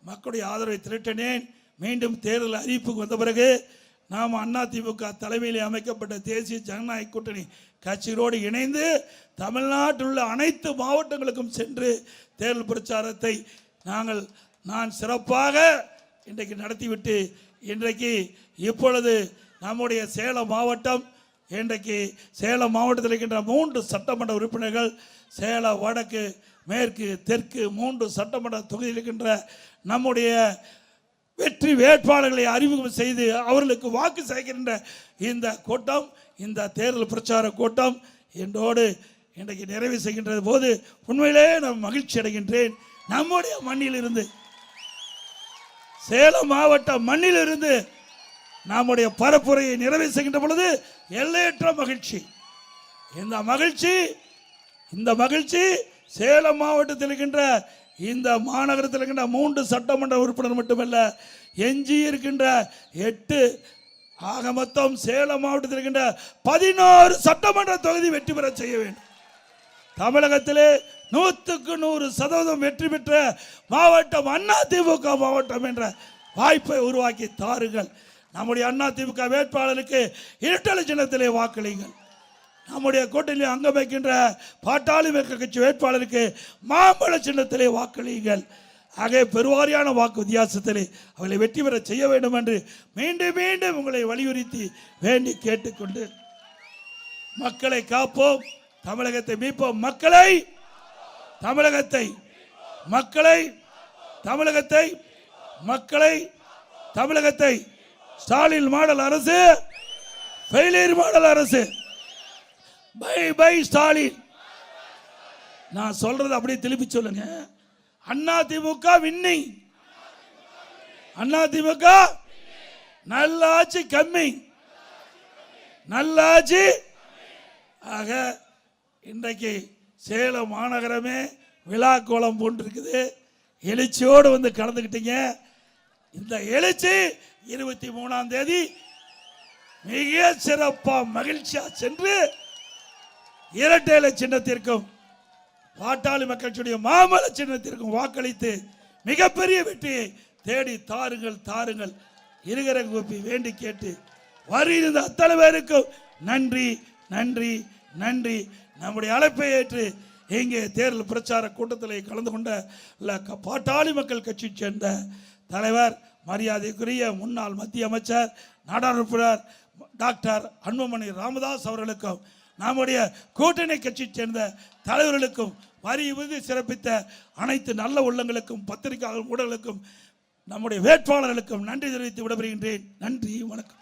மக்களுடைய ஆதரவை திரட்டினேன். மீண்டும் தேர்தல் அறிவிப்புக்கு வந்த பிறகு நாம் அதிமுக தலைமையில் அமைக்கப்பட்ட தேசிய ஜனநாயக கூட்டணி கட்சிகளோடு இணைந்து தமிழ்நாட்டில் உள்ள அனைத்து மாவட்டங்களுக்கும் சென்று தேர்தல் பிரச்சாரத்தை நான் சிறப்பாக இன்றைக்கு நடத்திவிட்டு இப்பொழுது நம்முடைய சேலம் மாவட்டம், இன்றைக்கு சேலம் மாவட்டத்தில் இருக்கின்ற 3 சட்டமன்ற உறுப்பினர்கள், சேலம் வடக்கு, மேற்கு, தெற்கு 3 சட்டமன்ற தொகுதியில் இருக்கின்ற நம்முடைய வெற்றி வேட்பாளர்களை அறிமுகம் செய்து அவர்களுக்கு வாக்கு சேகரிக்கின்ற இந்த கூட்டம், இந்த தேர்தல் பிரச்சார கூட்டம் என்றோடு இன்றைக்கு நிறைவு செய்கின்றது போது உண்மையிலே நான் மகிழ்ச்சி அடைகின்றேன். நம்முடைய மண்ணிலிருந்து, சேலம் மாவட்ட மண்ணிலிருந்து நம்முடைய பரப்புரையை நிறைவு செய்கின்ற பொழுது எல்லையற்ற மகிழ்ச்சி. இந்த மகிழ்ச்சி சேலம் மாவட்டத்தில் இருக்கின்ற, இந்த மாநகரத்தில் இருக்கின்ற 3 சட்டமன்ற உறுப்பினர் மட்டுமல்ல, எஞ்சி இருக்கின்ற 8 ஆக மொத்தம் சேலம் மாவட்டத்தில் இருக்கின்ற 16 சட்டமன்ற தொகுதி வெற்றி பெற செய்ய வேண்டும். தமிழகத்திலே 100% வெற்றி பெற்ற மாவட்டம் அதிமுக மாவட்டம் என்ற வாய்ப்பை உருவாக்கி தாருங்கள். நம்முடைய அதிமுக வேட்பாளருக்கு இரட்டை சின்னத்திலே வாக்களிங்கள். நம்முடைய கூட்டணியில் அங்கம் வைக்கின்ற பாட்டாளி மக்கள் கட்சி வேட்பாளருக்கு மாம்பழ சின்னத்திலே வாக்களியுங்கள். ஆகவே பெருவாரியான வாக்கு வித்தியாசத்திலே அவர்களை வெற்றி பெற செய்ய வேண்டும் என்று மீண்டும் மீண்டும் உங்களை வலியுறுத்தி வேண்டி கேட்டுக்கொண்டு, மக்களை காப்போம், தமிழகத்தை மீட்போம். தமிழகத்தை ஸ்டாலின் மாடல் அரசு, ஃபெயிலியர் மாடல் அரசு, பை ஸ்டாலின். நான் சொல்றது அப்படியே திருப்பி சொல்லுங்க. அதிமுக வின்னிங், அதிமுக நல்ல ஆட்சி கம்மி, நல்ல ஆட்சி. ஆக இன்றைக்கு சேலம் மாநகரமே விழா கோலம் போன்றிருக்குது. எழுச்சியோடு வந்து கலந்துக்கிட்டீங்க. இந்த எழுச்சி 23ஆம் தேதி மிக சிறப்பாக மகிழ்ச்சியா சென்று இரட்டை இலை சின்னத்திற்கும் பாட்டாளி மக்களுடைய மாமல சின்னத்திற்கும் வாக்களித்து மிகப்பெரிய வெற்றியை தேடி தாருங்கள். இருகர கூப்பி வேண்டி கேட்டு வருகின்ற அத்தனை பேருக்கும் நன்றி. நம்முடைய அழைப்பை ஏற்று இங்கே தேர்தல் பிரச்சார கூட்டத்தில் கலந்து கொண்ட பாட்டாளி மக்கள் கட்சியை சேர்ந்த தலைவர், மரியாதைக்குரிய முன்னாள் மத்திய அமைச்சர், நாடாளுமன்ற டாக்டர் அன்புமணி ராமதாஸ் அவர்களுக்கும், நம்முடைய கூட்டணி கட்சியை சேர்ந்த தலைவர்களுக்கும், வரி விருது சிறப்பித்த அனைத்து நல்ல உள்ளங்களுக்கும், பத்திரிகையாளர் ஊடகங்களுக்கும், நம்முடைய வேட்பாளர்களுக்கும் நன்றி தெரிவித்து விடைபெறுகின்றேன். நன்றி, வணக்கம்.